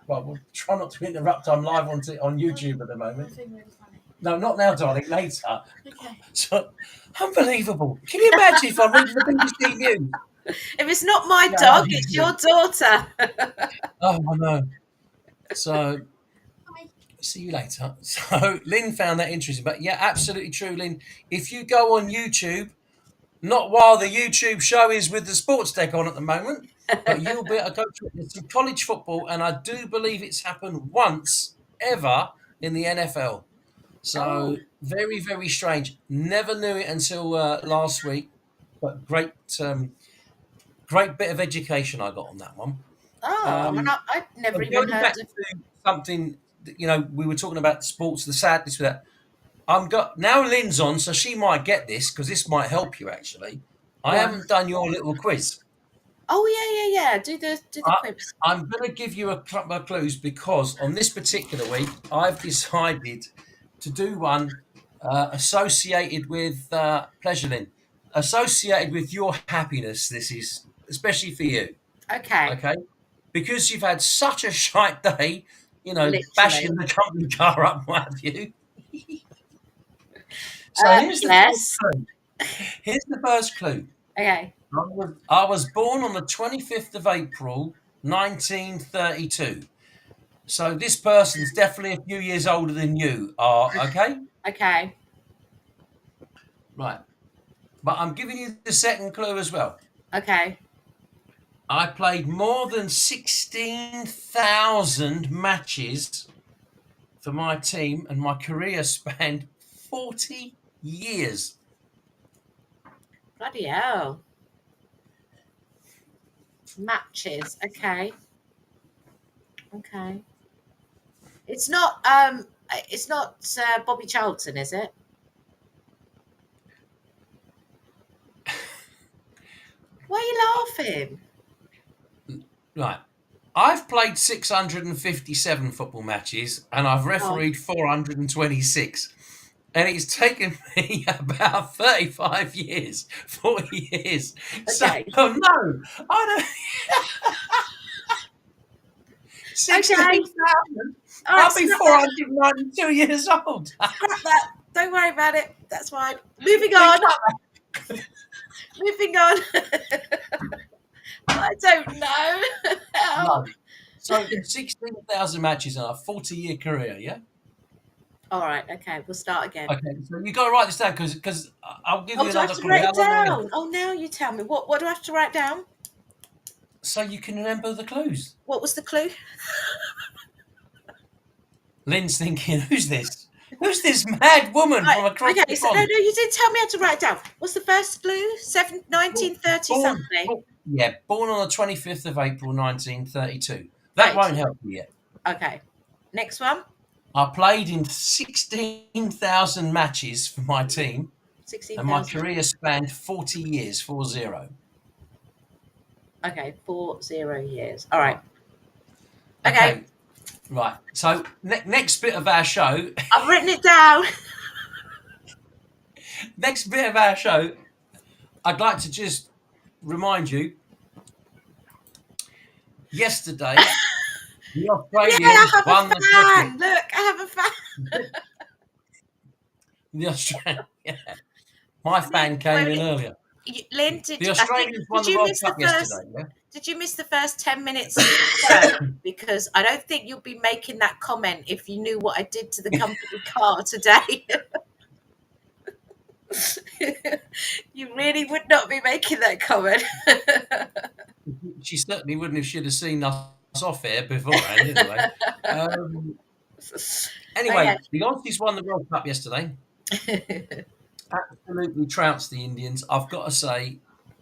Well, we'll try not to interrupt. I'm live on YouTube at the moment. No, not now, darling. Later. Okay. So, unbelievable. Can you imagine if I'm reading the BBC News? If it's not my Yeah, dog, I it's do. your daughter. Oh, I know. So, see you later. So, Lynn found that interesting. But yeah, absolutely true, Lynn. If you go on YouTube, not while the YouTube show is with the sports deck on at the moment, but you'll be able to go to some college football, and I do believe it's happened once ever in the NFL. So very, very strange. Never knew it until last week, but great bit of education I got on that one. I'd never even Going heard back of. to something, we were talking about sports, the sadness with that. Now Lynn's on, so she might get this because this might help you actually. I What? haven't done your little quiz. Oh yeah. Do the quips. I'm going to give you a couple of clues because on this particular week, I've decided to do one associated with pleasure, Lynn, associated with your happiness. This is especially for you, Okay. okay? Because you've had such a shite day, Literally. bashing the company car up, what have you. So here's the Bless. first clue. Here's the first clue. Okay. I was born on the 25th of April, 1932. So this person's definitely a few years older than you are, okay? Okay. Right. But I'm giving you the second clue as well. Okay. I played more than 16,000 matches for my team, and my career spanned 40 years. Bloody hell. Matches. Okay. It's not Bobby Charlton, is it? Why are you laughing? Right. I've played 657 football matches and I've refereed 426. And it's taken me about 35 years, 40 years. Okay. So, no, I don't. 16,000. I'll be 492 years old. Scrap that. Don't worry about it. That's fine. Moving on. Moving on. I don't know. No. So 16,000 matches in a 40-year career, yeah? All right. Okay. We'll start again. Okay, so you got to write this down because I'll give you do I another have to clue. write How it long will it be? down? Oh, now you tell me. What do I have to write down? So you can remember the clues. What was the clue? Lynn's thinking, who's this? Who's this mad woman from across Okay. the So no, pond? you didn't tell me how to write it down. What's the first clue? 1930 something. Yeah, born on the 25th of April, 1932. That Right. won't help you yet. Okay. Next one. I played in 16,000 matches for my team. And my 16,000. career spanned 40 years, 40. Okay, 40 years. All right. Right. Okay, Okay. Right. So next bit of our show, I've written it down. next bit of our show, I'd like to just remind you. Yesterday, the Yeah, I Australians have a won the cricket. fan. Look, I have a fan. The Australian, yeah. My Lynn, fan came in earlier. Lynn, The I think, Australians won did the you World miss the Cup first? yesterday. Yeah. Did you miss the first 10 minutes of the show? Because I don't think you'll be making that comment if you knew what I did to the company car today. You really would not be making that comment. She certainly wouldn't if she'd have seen us off air beforehand. Anyway. Okay. Anyway, the Aussies won the World Cup yesterday. Absolutely trounced the Indians. I've got to say.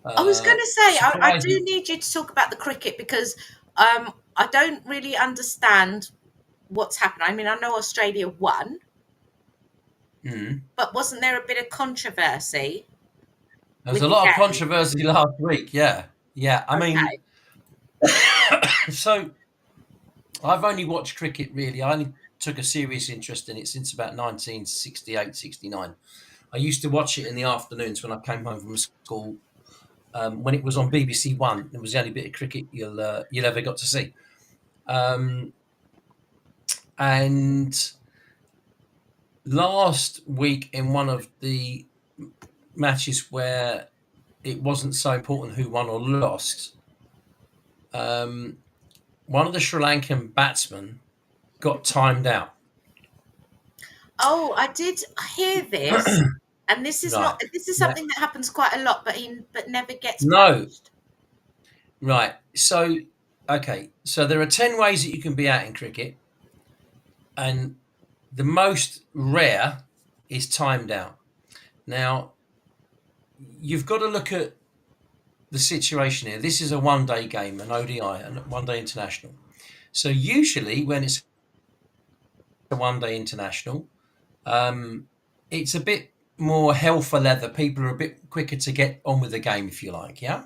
I was going to say, I do Surprising. need you to talk about the cricket because I don't really understand what's happened. I mean, I know Australia won, but wasn't there a bit of controversy There was with a the lot of game? controversy last week. Yeah. Yeah. I mean, Okay. so I've only watched cricket really. I only took a serious interest in it since about 1968, 69. I used to watch it in the afternoons when I came home from school. When it was on BBC One, it was the only bit of cricket you'll ever got to see. And last week, in one of the matches where it wasn't so important who won or lost, one of the Sri Lankan batsmen got timed out. Oh, I did hear this, and this is Right. not. This is Yeah. something that happens quite a lot, but never gets No. punished. Right. So, okay. So there are 10 ways that you can be out in cricket, and the most rare is timed out. Now, you've got to look at the situation here. This is a one-day game, an ODI, a one-day international. So usually when it's a one-day international, it's a bit more hell for leather. People are a bit quicker to get on with the game, if you like, yeah?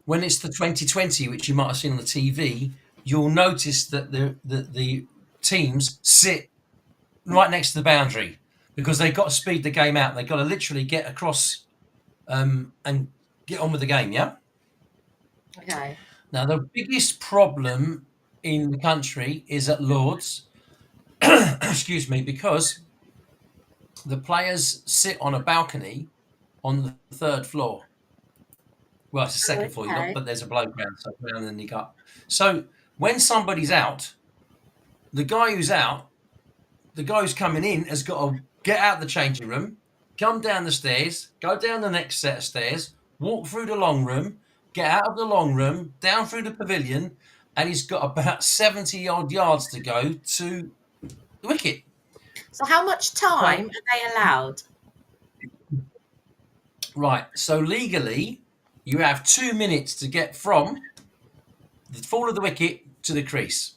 When it's the 2020, which you might have seen on the TV, you'll notice that the teams sit right next to the boundary because they've got to speed the game out. They've got to literally get across and get on with the game, yeah? Okay. Now, the biggest problem in the country is at Lords, excuse me, because the players sit on a balcony on the third floor. Well, it's the second floor, Okay. but there's a bloke ground, so down and you go up. So when somebody's out, the guy who's out, the guy who's coming in has got to get out the changing room, come down the stairs, go down the next set of stairs, walk through the long room, get out of the long room, down through the pavilion, and he's got about 70 odd yards to go to the wicket. So, how much time are they allowed? Right. So legally, you have 2 minutes to get from the fall of the wicket to the crease.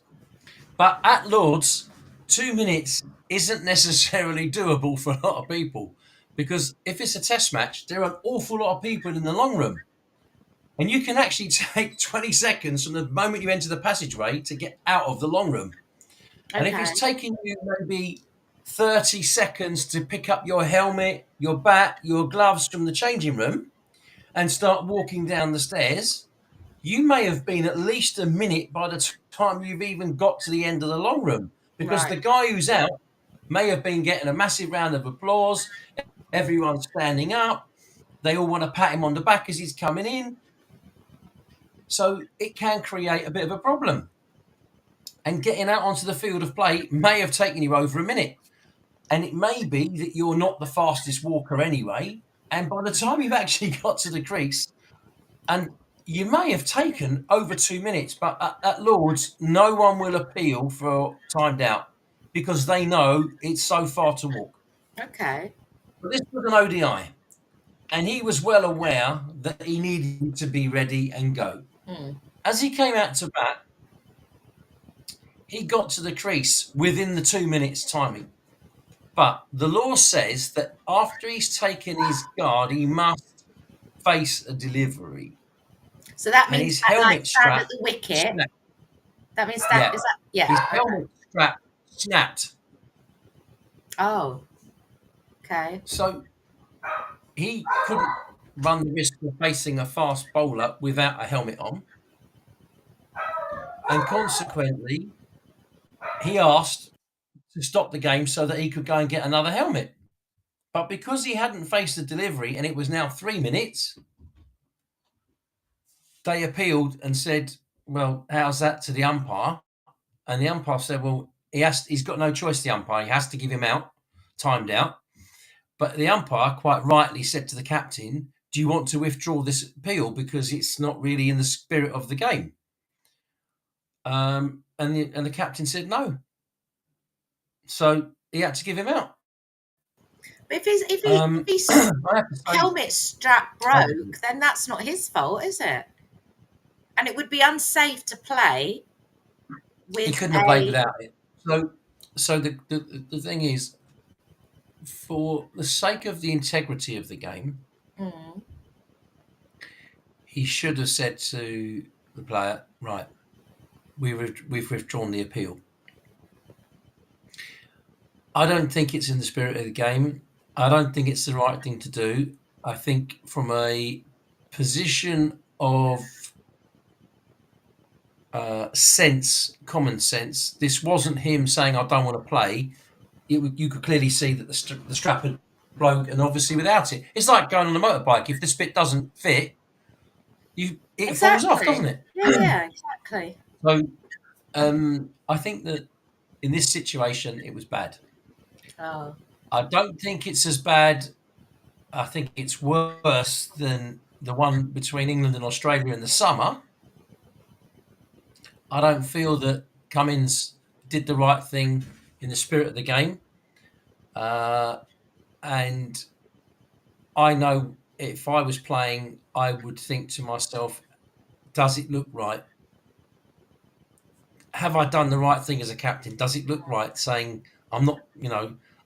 But at Lords, 2 minutes isn't necessarily doable for a lot of people because if it's a test match, there are an awful lot of people in the long room. And you can actually take 20 seconds from the moment you enter the passageway to get out of the long room. And if it's taking you maybe 30 seconds to pick up your helmet, your bat, your gloves from the changing room and start walking down the stairs, you may have been at least a minute by the time you've even got to the end of the long room because the guy who's out may have been getting a massive round of applause. Everyone's standing up. They all want to pat him on the back as he's coming in. So it can create a bit of a problem. And getting out onto the field of play may have taken you over a minute. And it may be that you're not the fastest walker anyway. And by the time you've actually got to the crease, and you may have taken over 2 minutes, but at Lords, no one will appeal for timed out because they know it's so far to walk. Okay. But this was an ODI, and he was well aware that he needed to be ready and go. As he came out to bat, he got to the crease within the 2 minutes timing. But the law says that after he's taken his guard, he must face a delivery, So that and means his like helmet stand at strap the wicket. snapped. That means that Yeah, is that yeah. his Okay. helmet strap snapped. Oh, okay. So he couldn't run the risk of facing a fast bowler without a helmet on, and consequently, he asked to stop the game so that he could go and get another helmet. But because he hadn't faced the delivery and it was now 3 minutes, they appealed and said, "Well, how's that to the umpire?" And the umpire said, "Well, he's got no choice. The umpire, he has to give him out, timed out." But the umpire quite rightly said to the captain, "Do you want to withdraw this appeal because it's not really in the spirit of the game?" And the captain said no, so he had to give him out. But if I his have to say, helmet strap broke, then that's not his fault, is it? And it would be unsafe to play he with couldn't have played without it. So the thing is, for the sake of the integrity of the game, Mm, he should have said to the player, "Right, we've withdrawn the appeal." I don't think it's in the spirit of the game. I don't think it's the right thing to do. I think from a position of common sense, this wasn't him saying, "I don't want to play." You could clearly see that the strap had broke, and obviously without it, it's like going on a motorbike. If this bit doesn't fit, it falls off, doesn't exactly. it? Yeah, exactly. So I think that in this situation, it was bad. Oh, I don't think it's as bad. I think it's worse than the one between England and Australia in the summer. I don't feel that Cummins did the right thing in the spirit of the game. And I know if I was playing, I would think to myself, does it look right? Have I done the right thing as a captain? Does it look right saying, I'm not,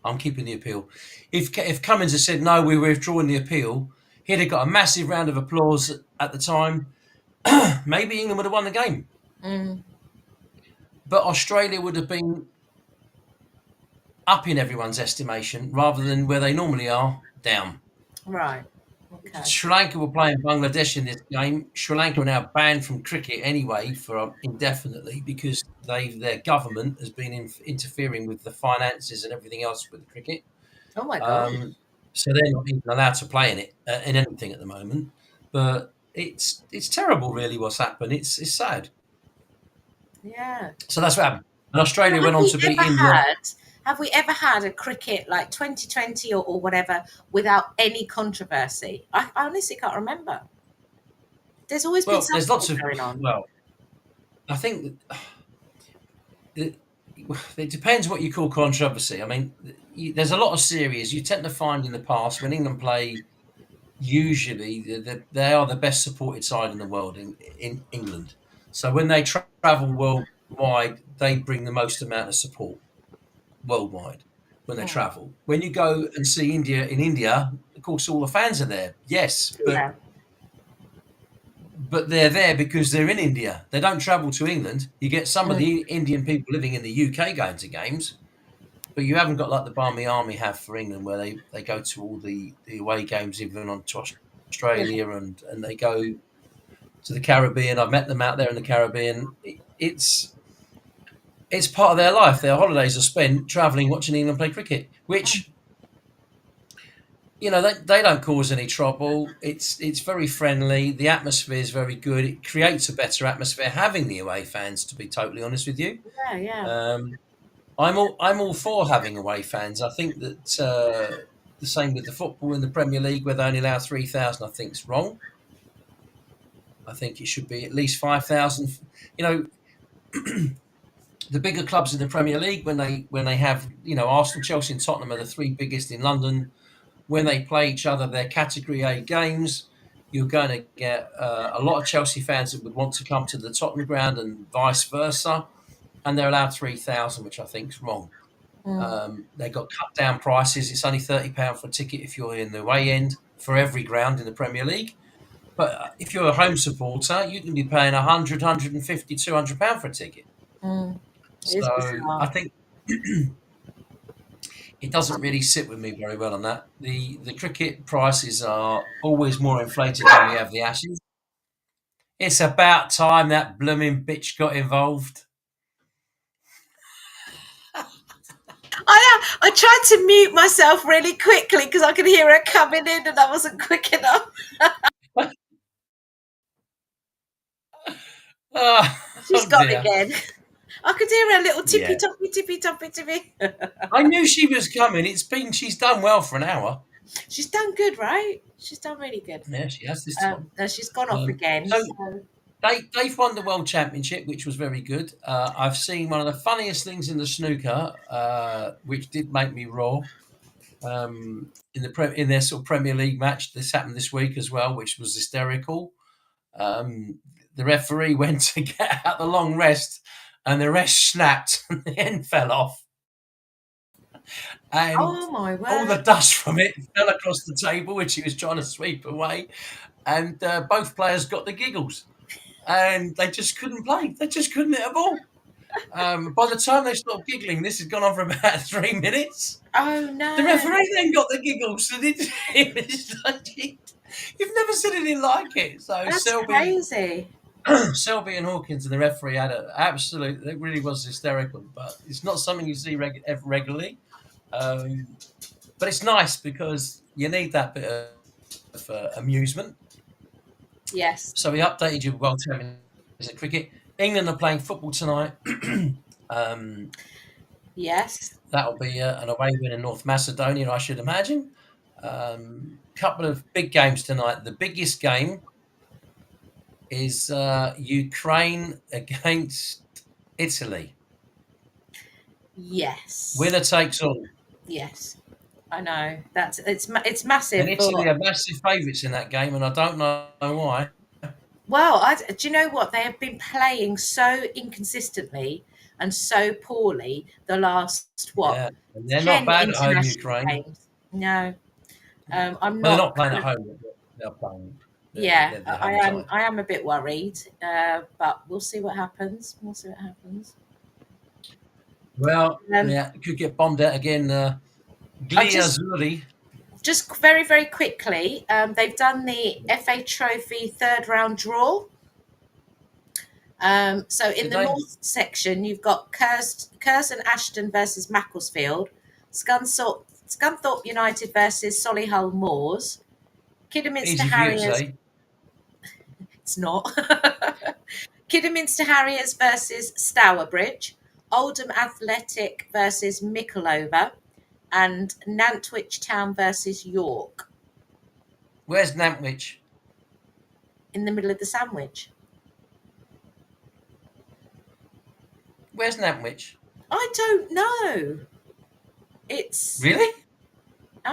I'm keeping the appeal? If Cummins had said, no, we're withdrawing the appeal, he'd have got a massive round of applause at the time. Maybe England would have won the game. mm, But Australia would have been up in everyone's estimation rather than where they normally are, down. right. Okay. Sri Lanka were playing Bangladesh in this game. Sri Lanka are now banned from cricket anyway for indefinitely because their government has been interfering with the finances and everything else with the cricket. Oh my god. So they're not even allowed to play in it in anything at the moment. But it's terrible, really, what's happened. It's sad. Yeah. So that's what happened. And Australia Well, went on to beat India. have we ever had a cricket like 2020 or whatever without any controversy? I honestly can't remember. There's always been Well, there's lots something of going on. well, I think it depends what you call controversy. I mean, there's a lot of series you tend to find in the past when England play. Usually, they are the best supported side in the world in England. So when they travel worldwide, they bring the most amount of support worldwide when they Mm, travel. When you go and see India in India, of course, all the fans are there. Yes, yeah. but they're there because they're in India. They don't travel to England. You get some of Mm, the Indian people living in the UK going to games, but you haven't got like the Barmy Army have for England, where they go to all the away games, even on to yeah. Australia, and they go to the Caribbean. I've met them out there in the Caribbean. It's part of their life. Their holidays are spent travelling, watching England play cricket, which they don't cause any trouble. It's very friendly. The atmosphere is very good. It creates a better atmosphere having the away fans. To be totally honest with you, Yeah, yeah. I'm all for having away fans. I think that the same with the football in the Premier League, where they only allow 3,000. I think is wrong. I think it should be at least 5,000. You know, the bigger clubs in the Premier League, when they have Arsenal, Chelsea, and Tottenham are the three biggest in London. When they play each other, their Category A games, you're going to get a lot of Chelsea fans that would want to come to the Tottenham ground and vice versa, and they're allowed 3,000, which I think is wrong. They've got cut down prices. It's only £30 for a ticket if you're in the away end for every ground in the Premier League. But if you're a home supporter, you can be paying 100, 150, £200 for a ticket. It is So bizarre. I think it doesn't really sit with me very well on that. The cricket prices are always more inflated when we have the Ashes. It's about time that blooming bitch got involved. I tried to mute myself really quickly because I could hear her coming in and I wasn't quick enough. She's gone dear. again. I could hear her little tippy Yeah. toppy, tippy toppy, tippy. I knew she was coming. She's done well for an hour. She's done good, right? She's done really good. Yeah, she has this time. No, she's gone off again. So they've won the World Championship, which was very good. I've seen one of the funniest things in the snooker, which did make me roar. In their sort of Premier League match, this happened this week as well, which was hysterical. The referee went to get out the long rest, and the rest snapped, and the end fell off. And oh my word! all the dust from it fell across the table, which he was trying to sweep away, and both players got the giggles, and they just couldn't play. They just couldn't hit a ball. By the time they stopped giggling, this had gone on for about 3 minutes. Oh no! The referee then got the giggles, and you've never seen anything like it. So That's crazy. Selby and Hawkins and the referee had an absolute. It really was hysterical, but it's not something you see regularly. But it's nice because you need that bit of amusement. Yes. So we updated you World Champions at cricket. England are playing football tonight. Yes. That'll be an away win in North Macedonia, I should imagine. Couple of big games tonight. The biggest game is Ukraine against Italy. Yes. Winner takes all. Yes, I know. It's massive. And Italy are massive favourites in that game, and I don't know why. Well, do you know what? They have been playing so inconsistently and so poorly the last Yeah, and they're not bad at home, Ukraine. Games. No, I'm not. They're not playing at home. They're playing. I am a bit worried, but we'll see what happens. Well, could get bombed out again. Gliazuri. Just very, very quickly, they've done the FA Trophy third round draw. So in the north section, you've got Curzon Ashton versus Macclesfield, Scunthorpe United versus Solihull Moors, Kidderminster Harriers. It's not. Kidderminster Harriers versus Stourbridge, Oldham Athletic versus Mickleover, and Nantwich Town versus York. Where's Nantwich? In the middle of the sandwich. Where's Nantwich? I don't know. It's really.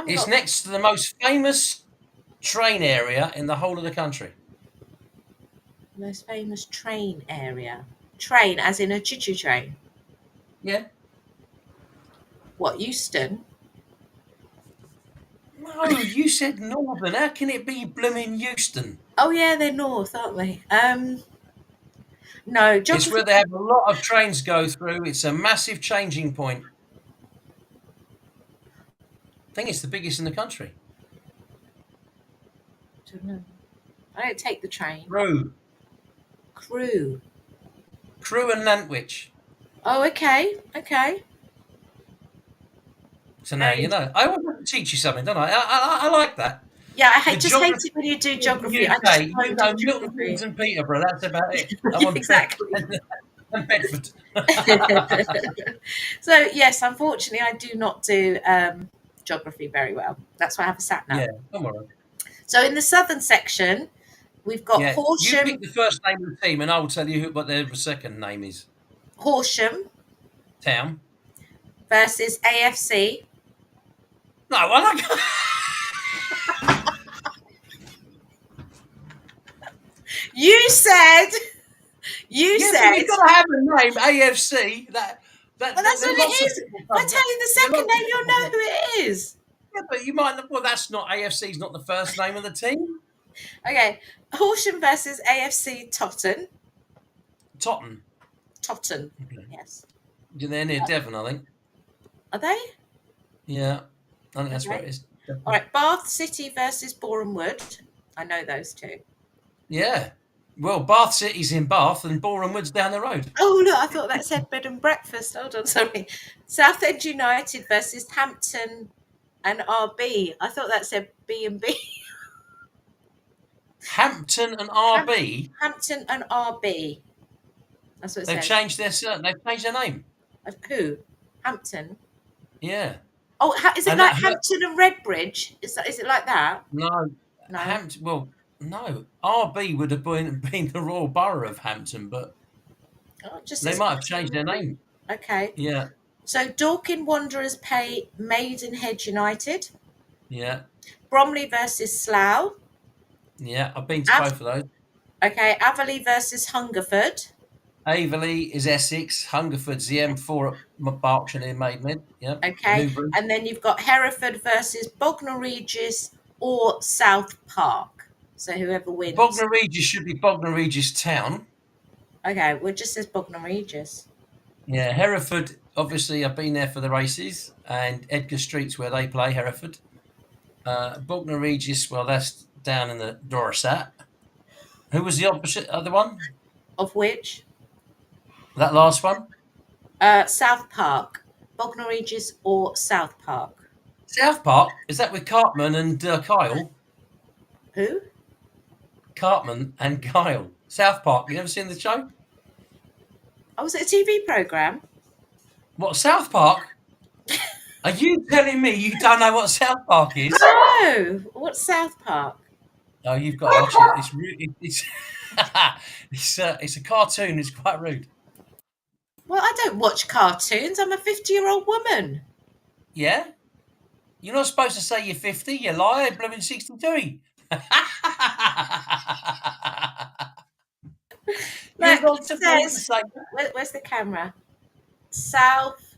It's next to the most famous train area in the whole of the country. Most famous train area. Train, as in a choo-choo train. Yeah. What, Euston? No, you said Northern. How can it be blooming Euston? Oh yeah, they're north, aren't they? No, it's where they have a lot of trains go through. It's a massive changing point. I think it's the biggest in the country. I don't know. I don't take the train. Crewe and Nantwich. Oh, okay. So now you know. I want to teach you something, don't I? I like that. Yeah, I hate it when you do geography. I know Milton Keynes and Peterborough. That's about it. Exactly. And Bedford. So yes, unfortunately, I do not do geography very well. That's why I have a sat nav. Yeah, don't worry. So in the southern section, we've got Horsham. You pick the first name of the team, and I will tell you what their second name is. Horsham Town versus AFC. No, I like. You said. You've got to have a name, AFC. That That, Well, that's there are what lots it of is. football If I clubs. tell you the There are second lots of name, you'll football know clubs. who it is. Yeah, but you might. Well, that's not AFC's not the first name of the team. Okay, Horsham versus AFC Totten. Tottenham. Totten, Okay. yes. They're near Devon, I think. Are they? Yeah, I think that's where Okay. it is. All right, Bath City versus Boreham Wood. I know those two. Yeah. Well, Bath City's in Bath and Boreham Wood's down the road. Oh, look, I thought that said bed and breakfast. Hold on, sorry. Southend United versus Hampton and RB. I thought that said B&B. Hampton and RB, Hampton and RB. That's what it they've says. changed they've changed their name. Who? Hampton. Yeah. Oh, is it And like Hampton and Redbridge? Is it like that? no, No. Hampton. Well, no. RB would have been the Royal Borough of Hampton, but Oh, it just they says might have Hampton changed and their Redbridge. name. Okay. Yeah. So Dorking Wanderers play Maidenhead United. Yeah. Bromley versus Slough. Yeah. I've been to both of those. Okay. Averley versus Hungerford. Averley is Essex. Hungerford's the M4 at Berkshire near Maidenhead. Yeah. Okay. Newbury. And then you've got Hereford versus Bognor Regis or South Park. So whoever wins. Bognor Regis should be Bognor Regis Town. Okay. Well, it just says Bognor Regis. Yeah. Hereford, obviously, I've been there for the races, and Edgar Street's where they play, Hereford. Bognor Regis, well, that's down in the Dorset. Who was the opposite other one? Of which? That last one? South Park. Bognor Regis or South Park. South Park? Is that with Cartman and Kyle? Who? Cartman and Kyle. South Park. You never seen the show? Oh, was it a TV program? What, South Park? Are you telling me you don't know what South Park is? No. What's South Park? Oh, you've got to watch it. It's really, it's a cartoon. It's quite rude. Well, I don't watch cartoons. I'm a 50-year-old woman. Yeah? You're not supposed to say you're 50. You lie. You're blooming 62. Look, You're not it supposed to says, say. where's the camera? South,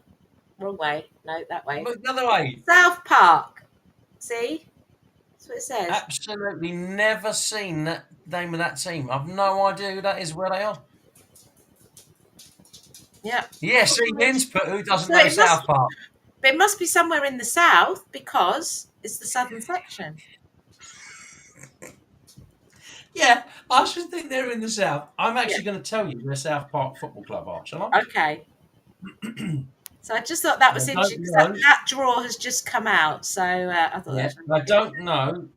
wrong way. No, that way. Look the other way. South Park. See? That's what it says. Absolutely never seen that name of that team. I've no idea who that is, where they are. Yeah. Yeah, see, Lynn's put who doesn't So know it must- South Park. But it must be somewhere in the south because it's the southern section. Yeah, I should think they're in the south. I'm actually going to tell you where South Park Football Club are, shall I? Okay. So I just thought that was I don't interesting because know. that draw has just come out. So I thought Yeah, that was I don't know.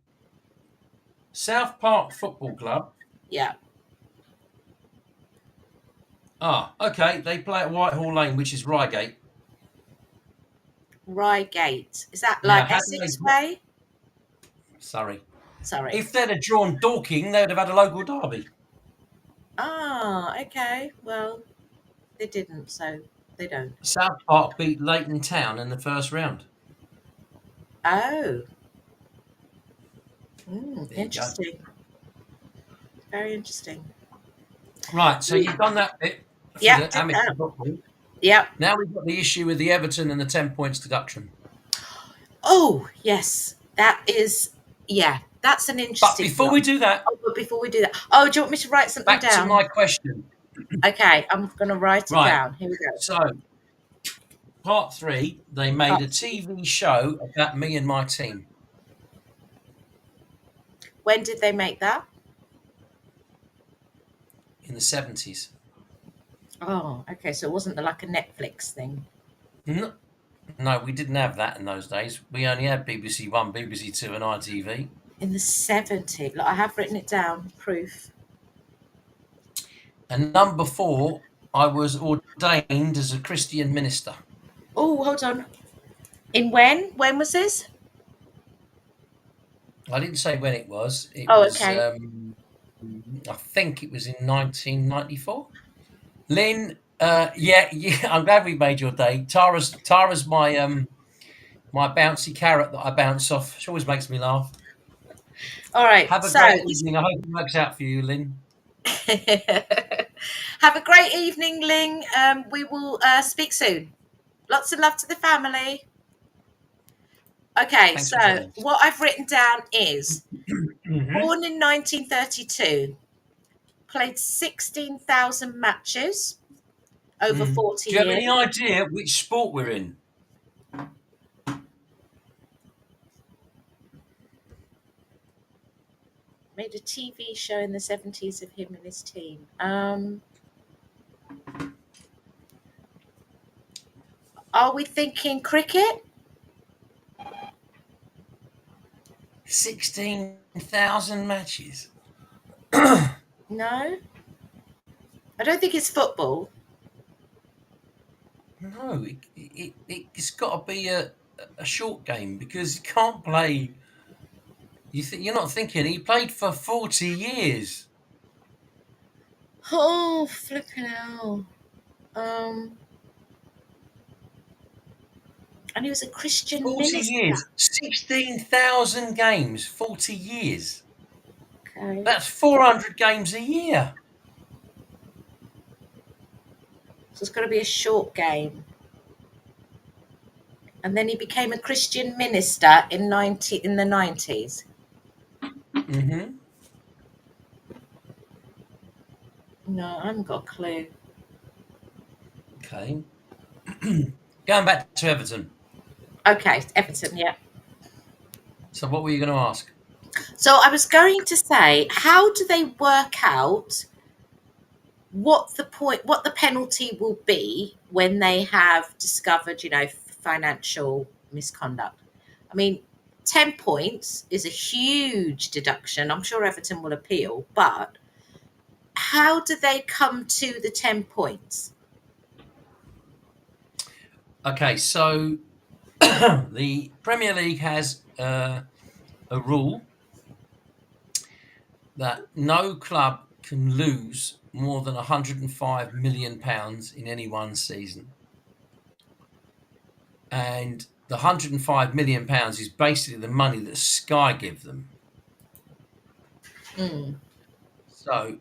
South Park Football Club. yeah. Ah, okay. They play at Whitehall Lane, which is Reigate. Reigate. Is that Now, like how do Essex they- way? Sorry. Sorry. If they'd have drawn Dorking, they would have had a local derby. Okay. Well, they didn't, so they don't. South Park beat Leighton Town in the first round. Oh. There you go. Interesting. Very interesting. Right, so you've done that bit. For Yeah, the did amateur that. football. Yep. Now we've got the issue with the Everton and the 10 points deduction. Oh, yes. That is, yeah, that's an But interesting before one. we do that, But before we do that, do you want me to write something back to down? my question. Okay, I'm going to write it Right. down. Here we go. So, part 3, they made a TV show about me and my team. When did they make that? In the 70s. Oh, okay. So it wasn't like a Netflix thing. No, we didn't have that in those days. We only had BBC One, BBC Two, and ITV. In the 70s. Look, I have written it down. Proof. And number 4, I was ordained as a Christian minister. Oh, hold on. In when? When was this? I didn't say when it was. It Oh, was, okay. I think it was in 1994. Lynn, yeah, I'm glad we made your day. Tara's my my bouncy carrot that I bounce off. She always makes me laugh. All right. Have a so, great evening. I hope it works out for you, Lynn. have a great evening, Ling. We will speak soon. Lots of love to the family. Okay, Thanks so for joining. what I've written down is Mhm. born in 1932, played 16,000 matches over 40 Do you have years. any idea which sport we're in? Made a TV show in the 70s of him and his team. Are we thinking cricket? 16,000 matches. No. I don't think it's football. No, it's got to be a short game because you can't play. You're not thinking he played for 40 years. Oh, flipping hell. And he was a Christian 40 minister. years, 16,000 games, 40 years. Okay. That's 400 games a year. So it's got to be a short game. And then he became a Christian minister in the 90s. Mm-hmm. No, I haven't got a clue. Okay. Going back to Everton. Okay, Everton, yeah. So what were you going to ask? So I was going to say, how do they work out what the penalty will be when they have discovered, financial misconduct? I mean, 10 points is a huge deduction. I'm sure Everton will appeal, but how do they come to the 10 points? Okay, so the Premier League has a rule that no club can lose more than £105 million in any one season. And the £105 million is basically the money that Sky give them. So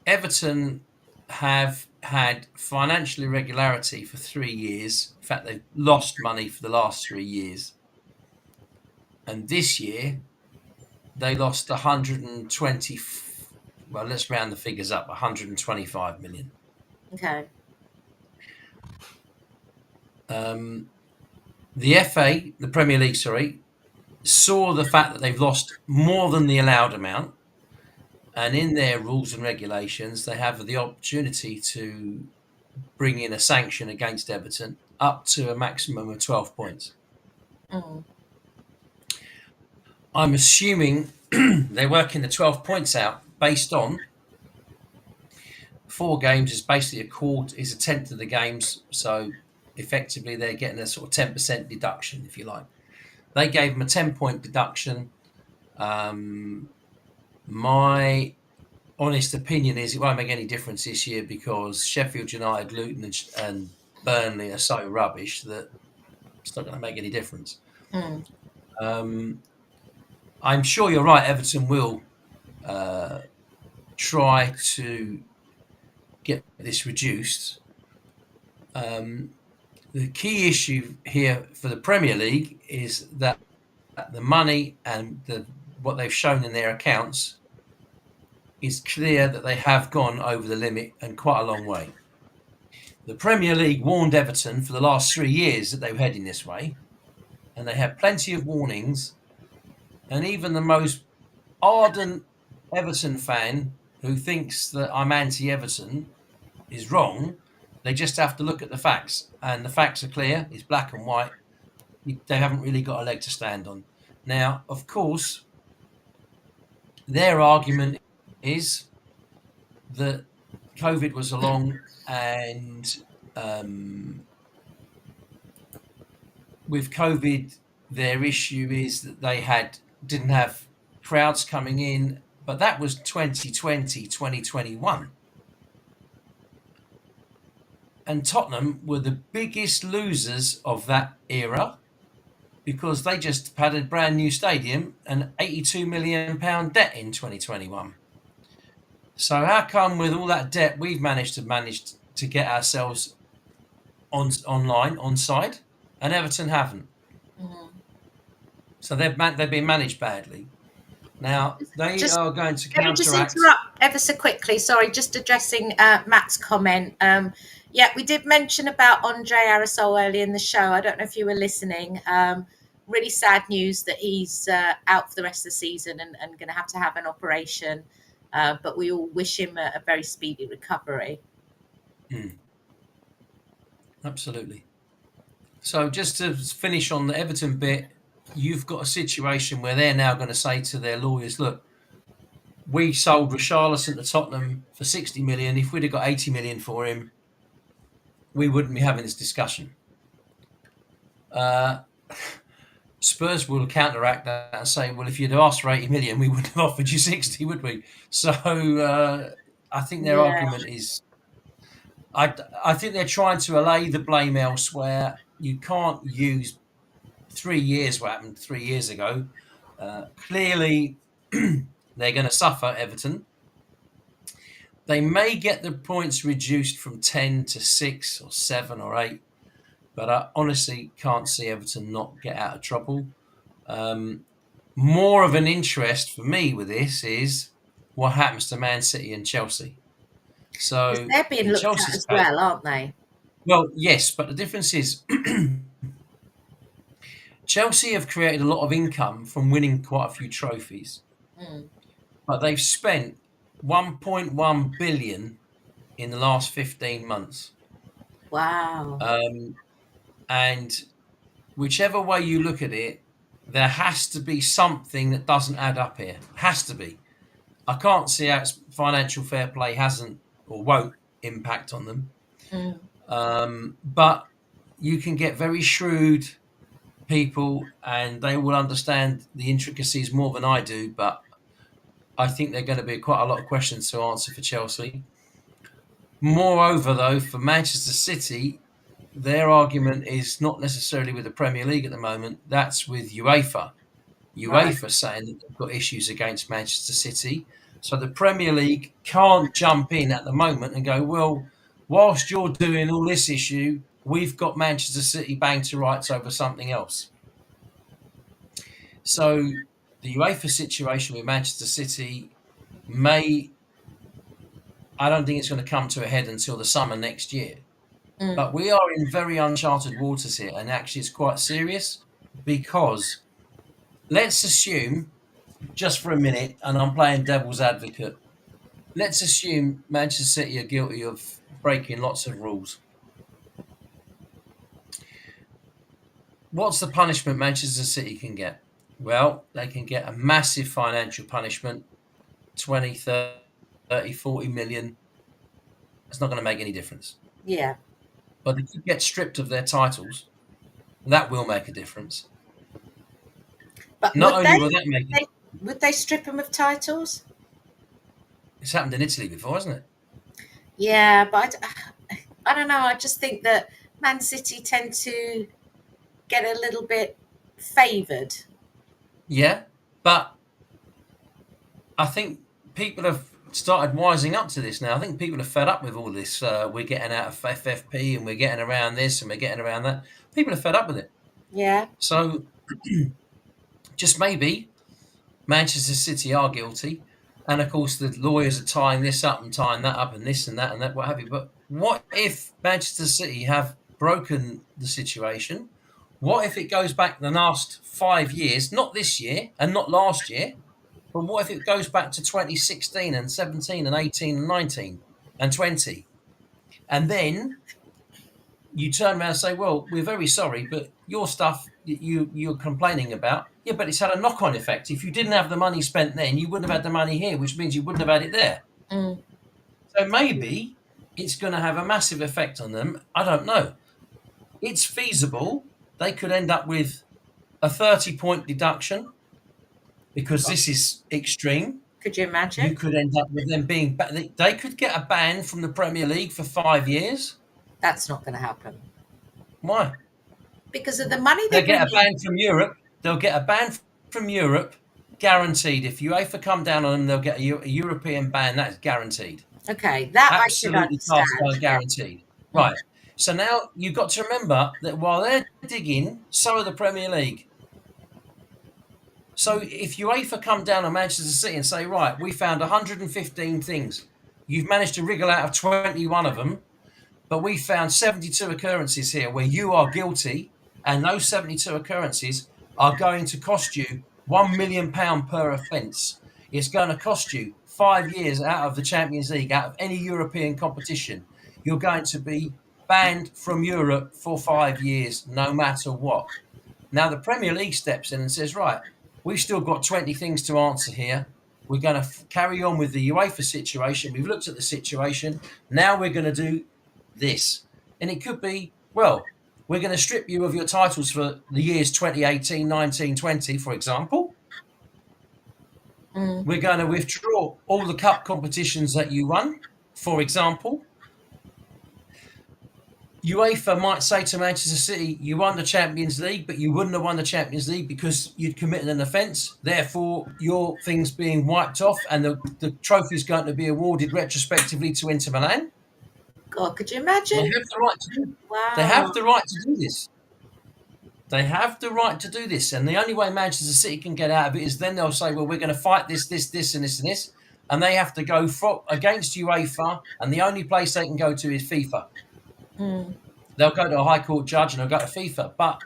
Everton have had financial irregularity for 3 years. In fact, they've lost money for the last 3 years. And this year, they lost 120. Well, let's round the figures up. 125 million. Okay. The FA, the Premier League, saw the fact that they've lost more than the allowed amount, and in their rules and regulations, they have the opportunity to bring in a sanction against Everton up to a maximum of 12 points. I'm assuming they're working the 12 points out based on 4 games is basically is a tenth of the games, so effectively they're getting a sort of 10% deduction, if you like. They gave them a 10-point deduction. My honest opinion is it won't make any difference this year because Sheffield United, Luton and Burnley are so rubbish that it's not going to make any difference. I'm sure you're right. Everton will try to get this reduced. The key issue here for the Premier League is that the money and what they've shown in their accounts is clear that they have gone over the limit and quite a long way. The Premier League warned Everton for the last 3 years that they were heading this way, and they had plenty of warnings. And even the most ardent Everton fan who thinks that I'm anti-Everton is wrong. They just have to look at the facts, and the facts are clear. It's black and white. They haven't really got a leg to stand on. Now, of course, their argument is that COVID was along, and with COVID, their issue is that they didn't have crowds coming in, but that was 2020, 2021. And Tottenham were the biggest losers of that era because they just had a brand new stadium and £82 million debt in 2021. So how come with all that debt we've managed to get ourselves online onside, and Everton haven't. Mm. So they've been managed badly. Now they Just are going to let me just counteract. interrupt ever so quickly. Sorry, just addressing Matt's comment. Yeah, we did mention about Andre Arisol earlier in the show. I don't know if you were listening. Really sad news that he's out for the rest of the season and going to have an operation. But we all wish him a very speedy recovery. Absolutely. So just to finish on the Everton bit, you've got a situation where they're now going to say to their lawyers, look, we sold Richarlison to Tottenham for 60 million. If we'd have got 80 million for him, we wouldn't be having this discussion. Spurs will counteract that and say, well, if you'd asked for 80 million, we wouldn't have offered you 60, would we? So I think their argument is, I think they're trying to allay the blame elsewhere. You can't use 3 years what happened 3 years ago. Clearly, they're going to suffer, Everton. They may get the points reduced from 10 to 6 or 7 or 8, but I honestly can't see Everton not get out of trouble. More of an interest for me with this is what happens to Man City and Chelsea. So they're being in looked at Chelsea's as case, well, aren't they? well, yes, but the difference is Chelsea have created a lot of income from winning quite a few trophies, but they've spent 1.1 billion in the last 15 months. Wow. And whichever way you look at it, there has to be something that doesn't add up here. Has to be. I can't see how financial fair play hasn't or won't impact on them. But you can get very shrewd people and they will understand the intricacies more than I do. But I think there are going to be quite a lot of questions to answer for Chelsea. Moreover, though, for Manchester City, their argument is not necessarily with the Premier League at the moment. That's with UEFA. UEFA saying that they've got issues against Manchester City. So the Premier League can't jump in at the moment and go, well, whilst you're doing all this issue, we've got Manchester City banged to rights over something else. So the UEFA situation with Manchester City I don't think it's going to come to a head until the summer next year. But we are in very uncharted waters here, and actually it's quite serious because let's assume, just for a minute, and I'm playing devil's advocate, let's assume Manchester City are guilty of breaking lots of rules. What's the punishment Manchester City can get? Well, they can get a massive financial punishment, 20, 30, 40 million. It's not going to make any difference. Yeah. But if you get stripped of their titles, that will make a difference. But Not only will that make it, would they strip them of titles? it's happened in Italy before, hasn't it? Yeah, but I don't know. I just think that Man City tend to get a little bit favoured. Yeah, but I think people have started wising up to this now. I think people are fed up with all this. We're getting out of FFP and we're getting around this and we're getting around that. People are fed up with it. Yeah. So just maybe Manchester City are guilty. And of course, the lawyers are tying this up and tying that up and this and that, what have you. But what if Manchester City have broken the situation? What if it goes back the last 5 years, not this year and not last year, but what if it goes back to 2016 and 17 and 18 and 19 and 20? And then you turn around and say, well, we're very sorry, but your stuff you're complaining about, yeah, but it's had a knock-on effect. If you didn't have the money spent then, you wouldn't have had the money here, which means you wouldn't have had it there. So maybe it's going to have a massive effect on them. I don't know. It's feasible. They could end up with a 30-point deduction because this is extreme. Could you imagine? You could end up with them being... They could get a ban from the Premier League for 5 years. That's not going to happen. Why? Because of the money They'll get a ban from Europe. They'll get a ban from Europe, guaranteed. If UEFA come down on them, they'll get a European ban. That's guaranteed. Okay, that Absolutely I can understand. guaranteed. Right. So now you've got to remember that while they're digging, so are the Premier League. So if UEFA come down on Manchester City and say, right, we found 115 things, you've managed to wriggle out of 21 of them, but we found 72 occurrences here where you are guilty, and those 72 occurrences are going to cost you £1 million per offence. It's going to cost you 5 years out of the Champions League, out of any European competition. You're going to be banned from Europe for 5 years, no matter what. Now, the Premier League steps in and says, right, we've still got 20 things to answer here. We're going to carry on with the UEFA situation. We've looked at the situation. Now we're going to do this. And it could be, well, we're going to strip you of your titles for the years 2018, 19, 20, for example. We're going to withdraw all the cup competitions that you won, for example. UEFA might say to Manchester City, you won the Champions League, but you wouldn't have won the Champions League because you'd committed an offence. Therefore, your thing's being wiped off and the trophy is going to be awarded retrospectively to Inter Milan. God, could you They imagine? have the right to do. Wow. They have the right to do this. They have the right to do this, and the only way Manchester City can get out of it is then they'll say, well, we're going to fight this, and this, and this, and they have to go against UEFA, and the only place they can go to is FIFA. They'll go to a high court judge and they'll go to FIFA, but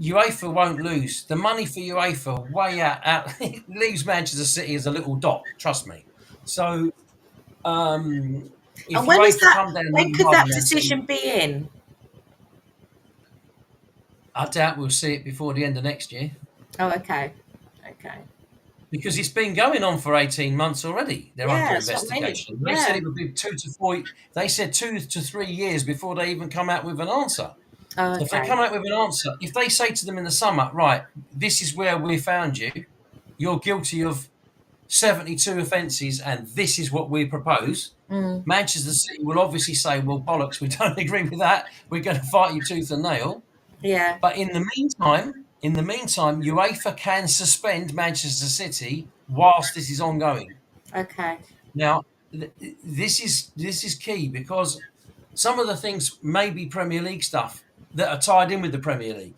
UEFA won't lose. The money for UEFA way out it leaves Manchester City as a little dot, trust me. So if And when is UEFA that? come down When and could harden that Man City, decision be in? I doubt we'll see it before the end of next year. Oh, okay. Okay. Because it's been going on for 18 months already. They're under that's what I mean. investigation. They said it would be 2 to 4. They said 2 to 3 years before they even come out with an answer. Oh, So if they okay. come out with an answer, if they say to them in the summer, right, this is where we found you, you're guilty of 72 offences, and this is what we propose, Manchester City will obviously say, well, bollocks, we don't agree with that. We're going to fight you tooth and nail. Yeah. But in the meantime, UEFA can suspend Manchester City whilst this is ongoing. Okay. Now, this is key because some of the things may be Premier League stuff that are tied in with the Premier League.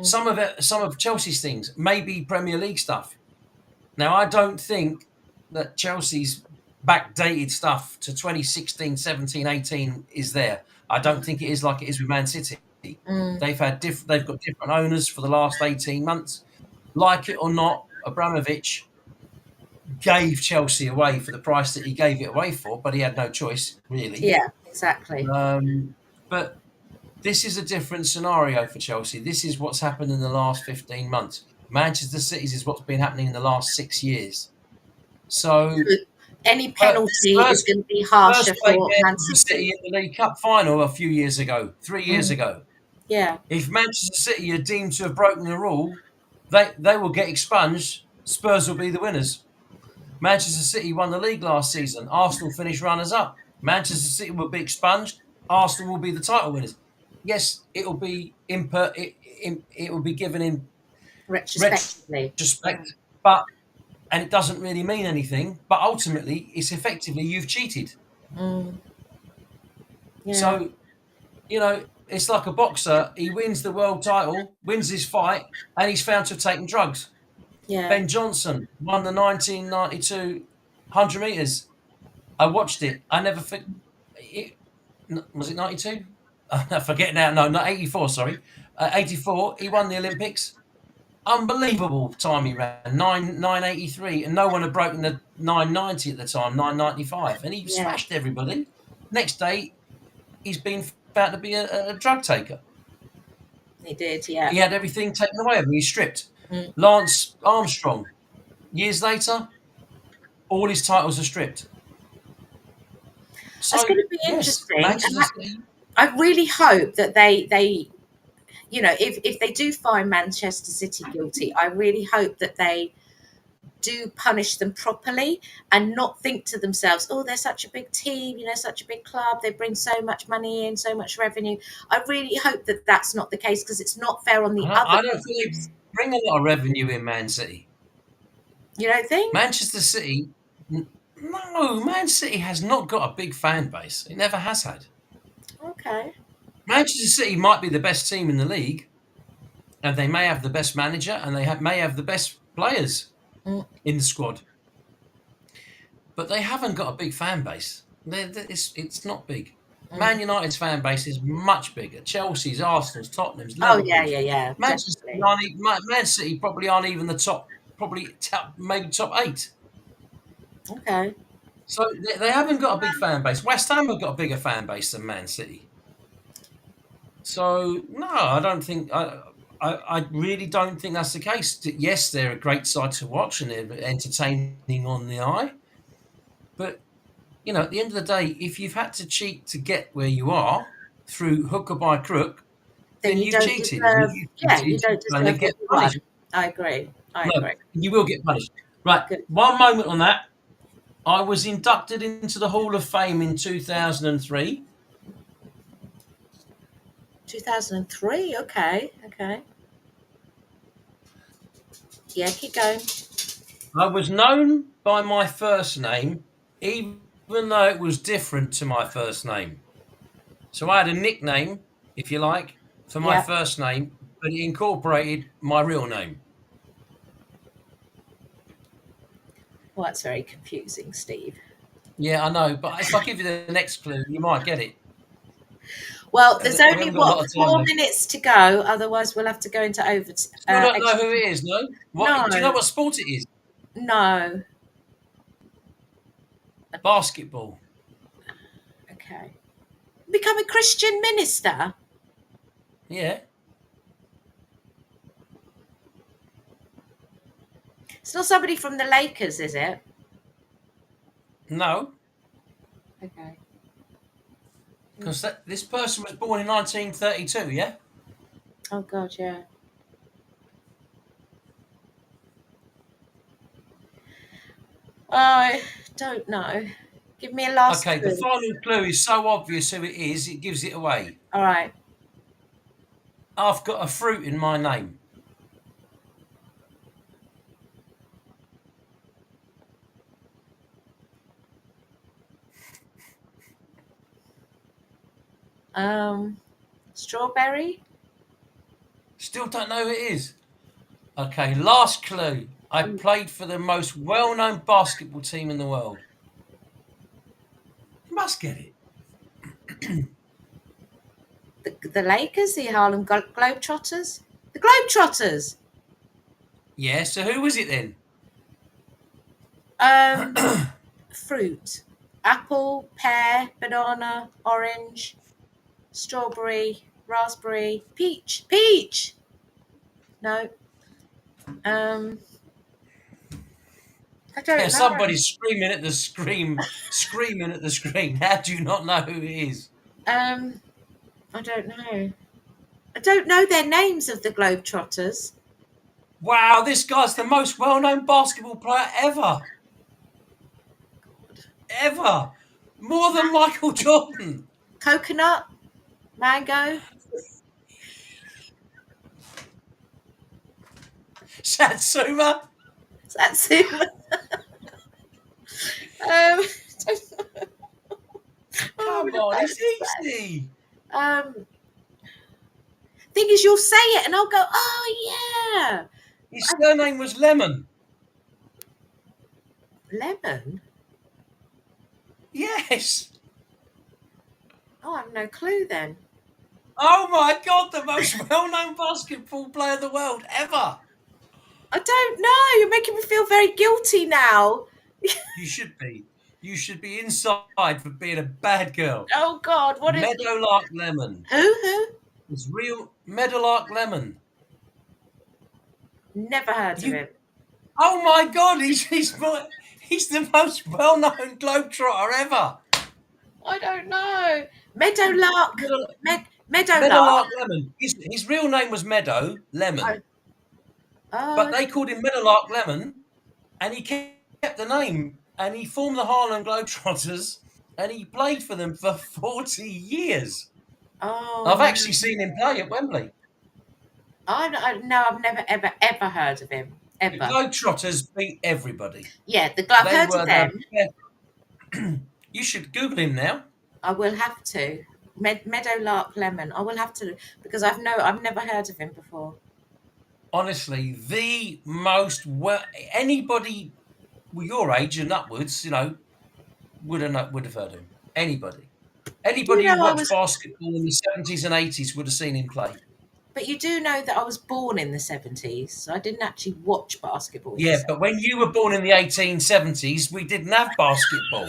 Some of Chelsea's things may be Premier League stuff. Now, I don't think that Chelsea's backdated stuff to 2016, 17, 18 is there. I don't think it is like it is with Man City. They've got different owners for the last 18 months. Like it or not, Abramovich gave Chelsea away for the price that he gave it away for, but he had no choice, really. Yeah, exactly. But this is a different scenario for Chelsea. This is what's happened in the last 15 months. Manchester City's is what's been happening in the last 6 years. So any penalty is going to be harsher for Man City in the League Cup final a few years ago, 3 years ago. Yeah. If Manchester City are deemed to have broken the rule, they will get expunged. Spurs will be the winners. Manchester City won the league last season. Arsenal finished runners-up. Manchester City will be expunged. Arsenal will be the title winners. Yes, it will be it will be given in retrospectively, and it doesn't really mean anything. But ultimately, it's effectively you've cheated. Yeah. So, it's like a boxer. He wins the world title, wins his fight, and he's found to have taken drugs. Yeah. Ben Johnson won the 1992 100 metres. I watched it. I never forget. Was it 92? I forget now. No, not 84, sorry. 84, he won the Olympics. Unbelievable time he ran, 9:83, and no one had broken the 9:90 at the time, 9:95, and he smashed everybody. Next day, he's been found to be a drug taker. He did, yeah. He had everything taken away of him. He's stripped. Lance Armstrong, years later, all his titles are stripped. So, that's going to be interesting. I really hope that they if they do find Manchester City guilty, I really hope that they do punish them properly and not think to themselves, oh, they're such a big team, such a big club, they bring so much money in, so much revenue. I really hope that that's not the case, because it's not fair on the other. I don't think they bring a lot of revenue in Man City. You don't think? Manchester City, no, Man City has not got a big fan base. It never has had. Okay. Manchester City might be the best team in the league, and they may have the best manager, and they may have the best players Mm, in the squad, but they haven't got a big fan base. It's not big. Man mm. United's fan base is much bigger. Chelsea's, Arsenal's, Tottenham's, Oh yeah, Liverpool's. yeah, yeah, Manchester City definitely. Man City probably aren't even the top, probably maybe top 8. Okay. So they haven't got a big fan base. West Ham have got a bigger fan base than Man City. So no, I don't think I really don't think that's the case. Yes, they're a great side to watch and they're entertaining on the eye. But at the end of the day, if you've had to cheat to get where you are through hook or by crook, Then then you you've don't cheated and deserve. you Yeah, you don't and they deserve what get you punished. want. I agree. I No, agree. you will get punished. Right, Good. one moment on that. I was inducted into the Hall of Fame in 2003. 2003. Okay. Okay. Yeah, keep going. I was known by my first name, even though it was different to my first name. So I had a nickname, if you like, for my Yeah. first name, but it incorporated my real name. Well, that's very confusing, Steve. Yeah, I know, but if I give you the next clue, you might get it. Well, there's We only haven't got a lot what of time 4 left. minutes to go. Otherwise, we'll have to go into Still don't know extra. who it is, no? What No, do you know what sport it is? no. Basketball. Okay. Become a Christian minister. Yeah. It's not somebody from the Lakers, is it? No, Okay. because this person was born in 1932, yeah? Oh God, yeah. I don't know. Give me a last Okay, the clue. final clue is so obvious who it is, it gives it away. All right. I've got a fruit in my name. Strawberry. Still don't know who it is. Okay, last clue. I Um, played for the most well known basketball team in the world. You must get it. the Lakers, the Harlem Globetrotters. The Globetrotters. Yeah, so who was it then? Um, fruit. Apple, pear, banana, orange, strawberry, raspberry, peach. Peach. No. Um, I Yeah, don't know. somebody's screaming at the screaming at the screen. How do you not know who it is? Um, I don't know. I don't know their names of the Globetrotters. Wow, this guy's the most well known basketball player ever. Ever. More than Michael Jordan. Coconut, mango. Satsuma. That's it. um, oh, Come what on, about it's that? easy. Thing is, you'll say it, and I'll go, "Oh yeah, His surname was Lemon. lemon." Yes. Oh, I have no clue then. Oh my God, the most well known basketball player in the world ever. I don't know. You're making me feel very guilty now. You should be. You should be inside for being a bad girl. Oh God, what is it? Meadowlark Lemon. Who? It's real Meadowlark Lemon. Never heard of You. him. Oh my God, he's the most well known globetrotter ever. I don't know. Meadowlark. Meadow- Meadowlark. Meadowlark Lemon. His real name was Meadow Lemon, but Oh, they called him Meadowlark Lemon, and he kept the name, and he formed the Harlem Globetrotters, and he played for them for 40 years. oh I've no. actually seen him play at Wembley. No, I've never ever heard of him The ever. Globetrotters beat everybody. Yeah, I've They heard of were them. the. You should Google him now. I will have to. Meadowlark Lemon. I will have to, because I've never heard of him before. Honestly, the most anybody your age and upwards, would have heard him. Anybody You who know, I watched was, basketball in the 70s and 80s would have seen him play. but you do know that I was born in the 70s, so I didn't actually watch basketball in the Yeah, 70s. but when you were born in the 1870s, we didn't have basketball.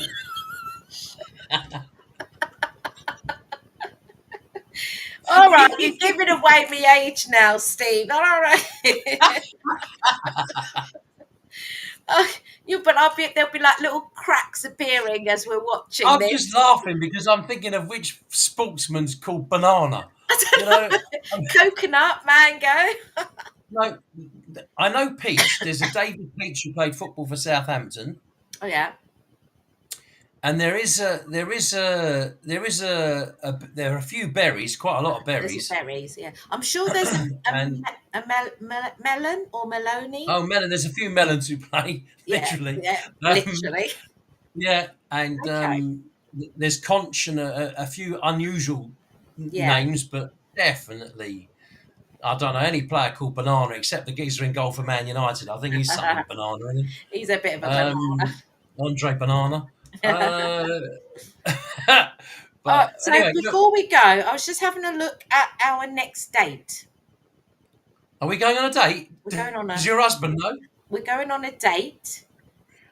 All right, you're giving away my age now, Steve. All right. But there'll be like little cracks appearing as we're watching I'm this. just laughing because I'm thinking of which sportsman's called Banana. Coconut, mango. No, I know Peach. There's a David Peach who played football for Southampton. Oh yeah. And there are a few berries, quite a lot of berries. There's berries, yeah. I'm sure there's a melon or meloni. Oh, melon! There's a few melons who play, literally. Yeah, literally. Yeah, and there's conch and a few unusual names, but definitely, I don't know any player called Banana except the geezer in goal for Man United. I think he's something Banana, isn't he? He's a bit of a banana. Andre Banana. But so anyway, before we go, I was just having a look at our next date. Are we going on a date? We're going on Does your husband know? We're going on a date.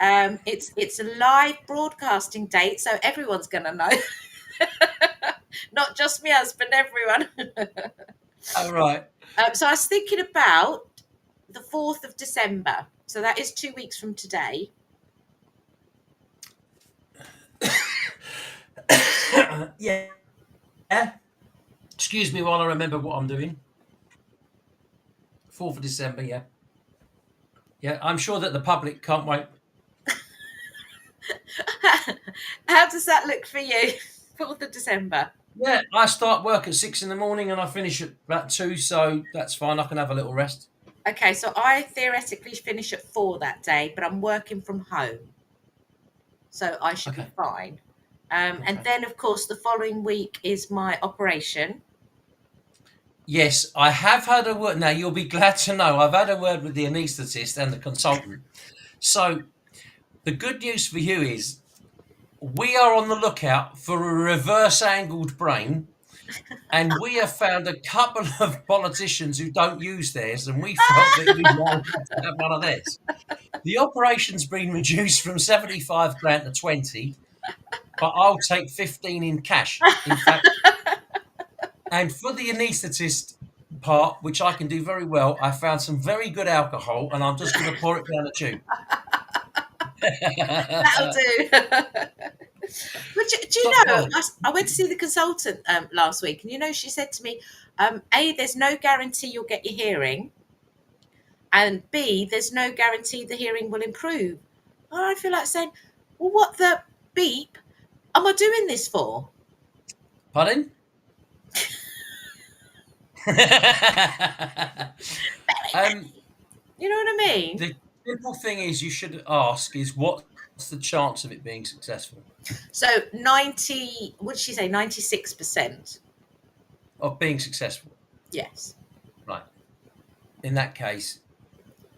It's a live broadcasting date, so everyone's going to know. Not just my husband, everyone. Oh, right. So I was thinking about the 4th of December. So that is 2 weeks from today. Yeah. Excuse me while I remember what I'm doing. 4th of December, yeah. Yeah, I'm sure that the public can't wait. How does that look for you? 4th of December. Yeah, I start work at 6 in the morning and I finish at about 2, so that's fine. I can have a little rest. Okay, so I theoretically finish at 4 that day, but I'm working from home. So I should be fine. And then, of course, the following week is my operation. Yes, I have had a word. Now, you'll be glad to know I've had a word with the anaesthetist and the consultant. So the good news for you is we are on the lookout for a reverse-angled brain, and we have found a couple of politicians who don't use theirs, and we felt that we might have to have one of theirs. The operation's been reduced from 75 grand to 20, but I'll take 15 in cash, in fact. And for the anaesthetist part, which I can do very well, I found some very good alcohol, and I'm just going to pour it down the tube. That'll do. But do you know, I went to see the consultant last week, and she said to me, A, there's no guarantee you'll get your hearing, and B, there's no guarantee the hearing will improve. Oh, I feel like saying, well, what the beep am I doing this for? Pardon? You know what I mean? The simple thing is you should ask is what's the chance of it being successful? So 90, what did she say? 96% of being successful. Yes. Right. In that case,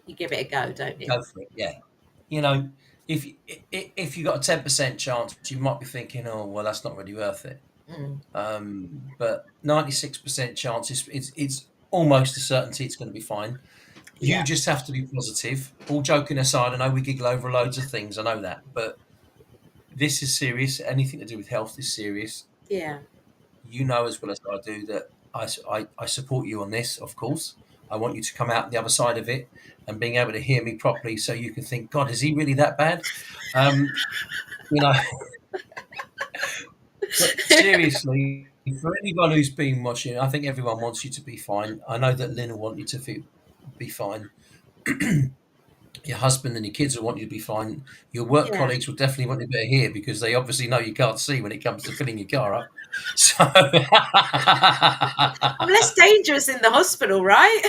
you give it a go, don't you? Go for it. Yeah. If you got a 10% chance, you might be thinking, oh well, that's not really worth it. But 96% chance it's almost a certainty it's going to be fine. You just have to be positive. All joking aside, I know we giggle over loads of things. I know that, but this is serious. Anything to do with health is serious. Yeah. You know as well as I do that I support you on this, of course. I want you to come out the other side of it and being able to hear me properly so you can think, God, is he really that bad? But seriously, for anyone who's been watching, I think everyone wants you to be fine. I know that Lynn will want you to be fine. Your husband and your kids will want you to be fine. Your work colleagues will definitely want you to be here because they obviously know you can't see when it comes to filling your car up. So I'm less dangerous in the hospital, right?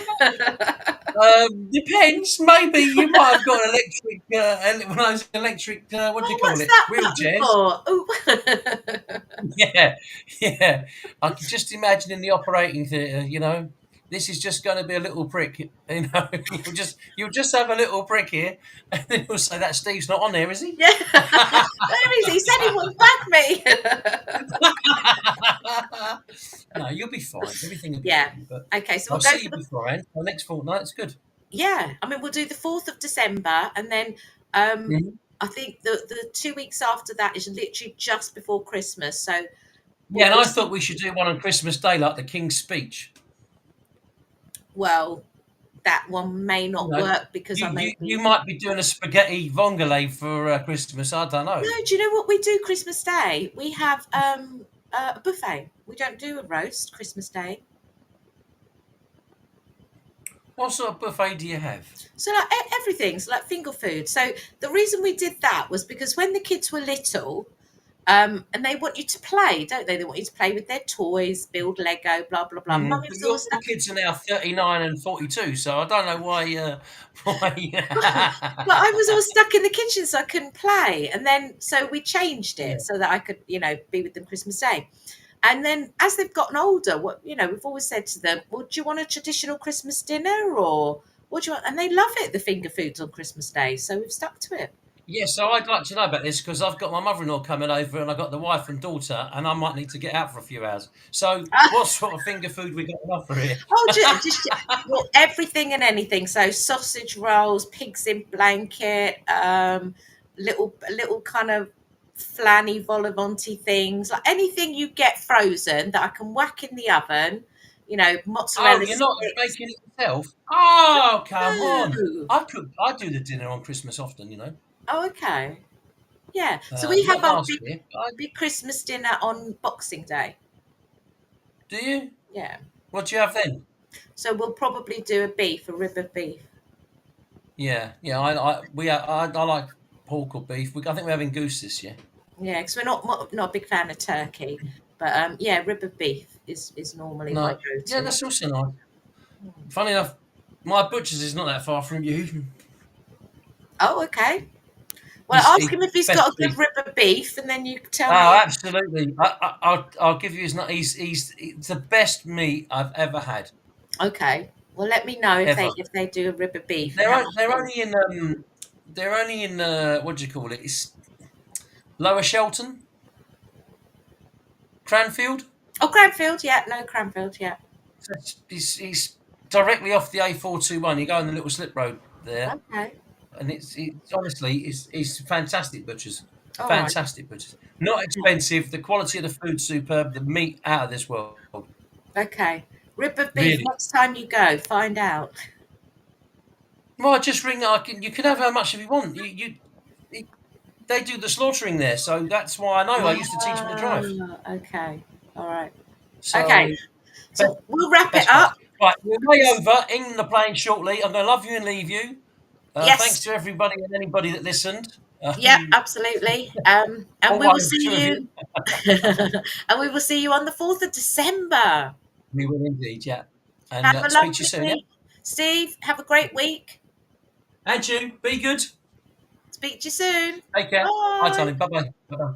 Depends. Maybe you might have got an electric, one of those electric, what do Oh, you call what's it? that button Wheelchairs. for? Oh. Yeah, yeah. I can just imagine in the operating theatre, this is just going to be a little prick. You'll just have a little prick here, and then you'll say that Steve's not on there, is he? Yeah. Where is he? He said he wouldn't bug me. No, you'll be fine. Everything will be Yeah. fine. But Okay, so I'll we'll go see for you the, before the next fortnight. It's good. yeah. I mean, we'll do the 4th of December, and then um, Mhm. I think the 2 weeks after that is literally just before Christmas. So Yeah, and we'll I see. thought we should do one on Christmas Day, like the King's Speech. Well, that one may You not know, work because you I may you, you be. might be doing a spaghetti vongole for Christmas. I don't know. No, do you know what we do Christmas Day? We have a buffet. We don't do a roast Christmas Day. What sort of buffet do you have? So like everything's like finger food. So the reason we did that was because when the kids were little, and they want you to play, don't they? They want you to play with their toys, build Lego, blah blah blah. Mm, Mummy but was your always stuck. kids are now 39 and 42, so I don't know why. Well, I was always stuck in the kitchen, so I couldn't play. And then so we changed Yeah. it so that I could, be with them Christmas Day. And then as they've gotten older, we've always said to them, well, do you want a traditional Christmas dinner or what do you want? And they love it, the finger foods on Christmas Day. So we've stuck to it. Yeah, so I'd like to know about this because I've got my mother-in-law coming over and I've got the wife and daughter, and I might need to get out for a few hours. So, what sort of finger food we got on offer here? Oh, just well, everything and anything. So sausage rolls, pigs in blanket, little kind of flanny vol au vent things, like anything you get frozen that I can whack in the oven. Oh, Mozzarella you're not sticks. making it yourself? Oh, come on! No. I do the dinner on Christmas often. Oh, okay. Yeah. So we Not have our last big year. big Christmas dinner on Boxing Day. Do you? Yeah. What do you have then? So we'll probably do a rib of beef. Yeah, yeah. I like pork or beef. I think we're having goose this year. Yeah, because we're not a big fan of turkey, but yeah, rib of beef is normally my No, yeah, go-to. that's also nice. Funny enough, my butcher's is not that far from you. Oh, okay. Well, He's ask him if he's best got a good beef. rib of beef, and then you can tell Oh, me. absolutely. I'll give you his. He's the best meat I've ever had. Okay. Well, let me know if they Ever. if they do a rib of beef and how much. They're only in what do you call it? It's Lower Shelton, Cranfield. Oh, Cranfield, yeah, no Cranfield, yeah. So he's directly off the A421. You go on the little slip road there, Okay. and it's honestly it's fantastic butchers. All right. Fantastic butchers. Not expensive. The quality of the food's superb. The meat out of this world. Okay. Rib of beef. Really. Next time you go, find out. Well, just ring. You can have how much if you want. They do the slaughtering there, so that's why I know. I used to teach them to drive. Okay. All right. So Okay. best, So we'll wrap it best part. up. Right, we're way over. In the plane shortly. I'm going to love you and leave you. Thanks Yes. to everybody and anybody that listened. Yeah, absolutely. And All we will 1 see 2 of you. you. And we will see you on the 4th of December. We will indeed, yeah. And Have a speak to you lovely soon, yeah. week. Steve, have a great week. And you, be good. Speak to you soon. Take care. Bye, Bye. darling. Bye bye. Bye bye.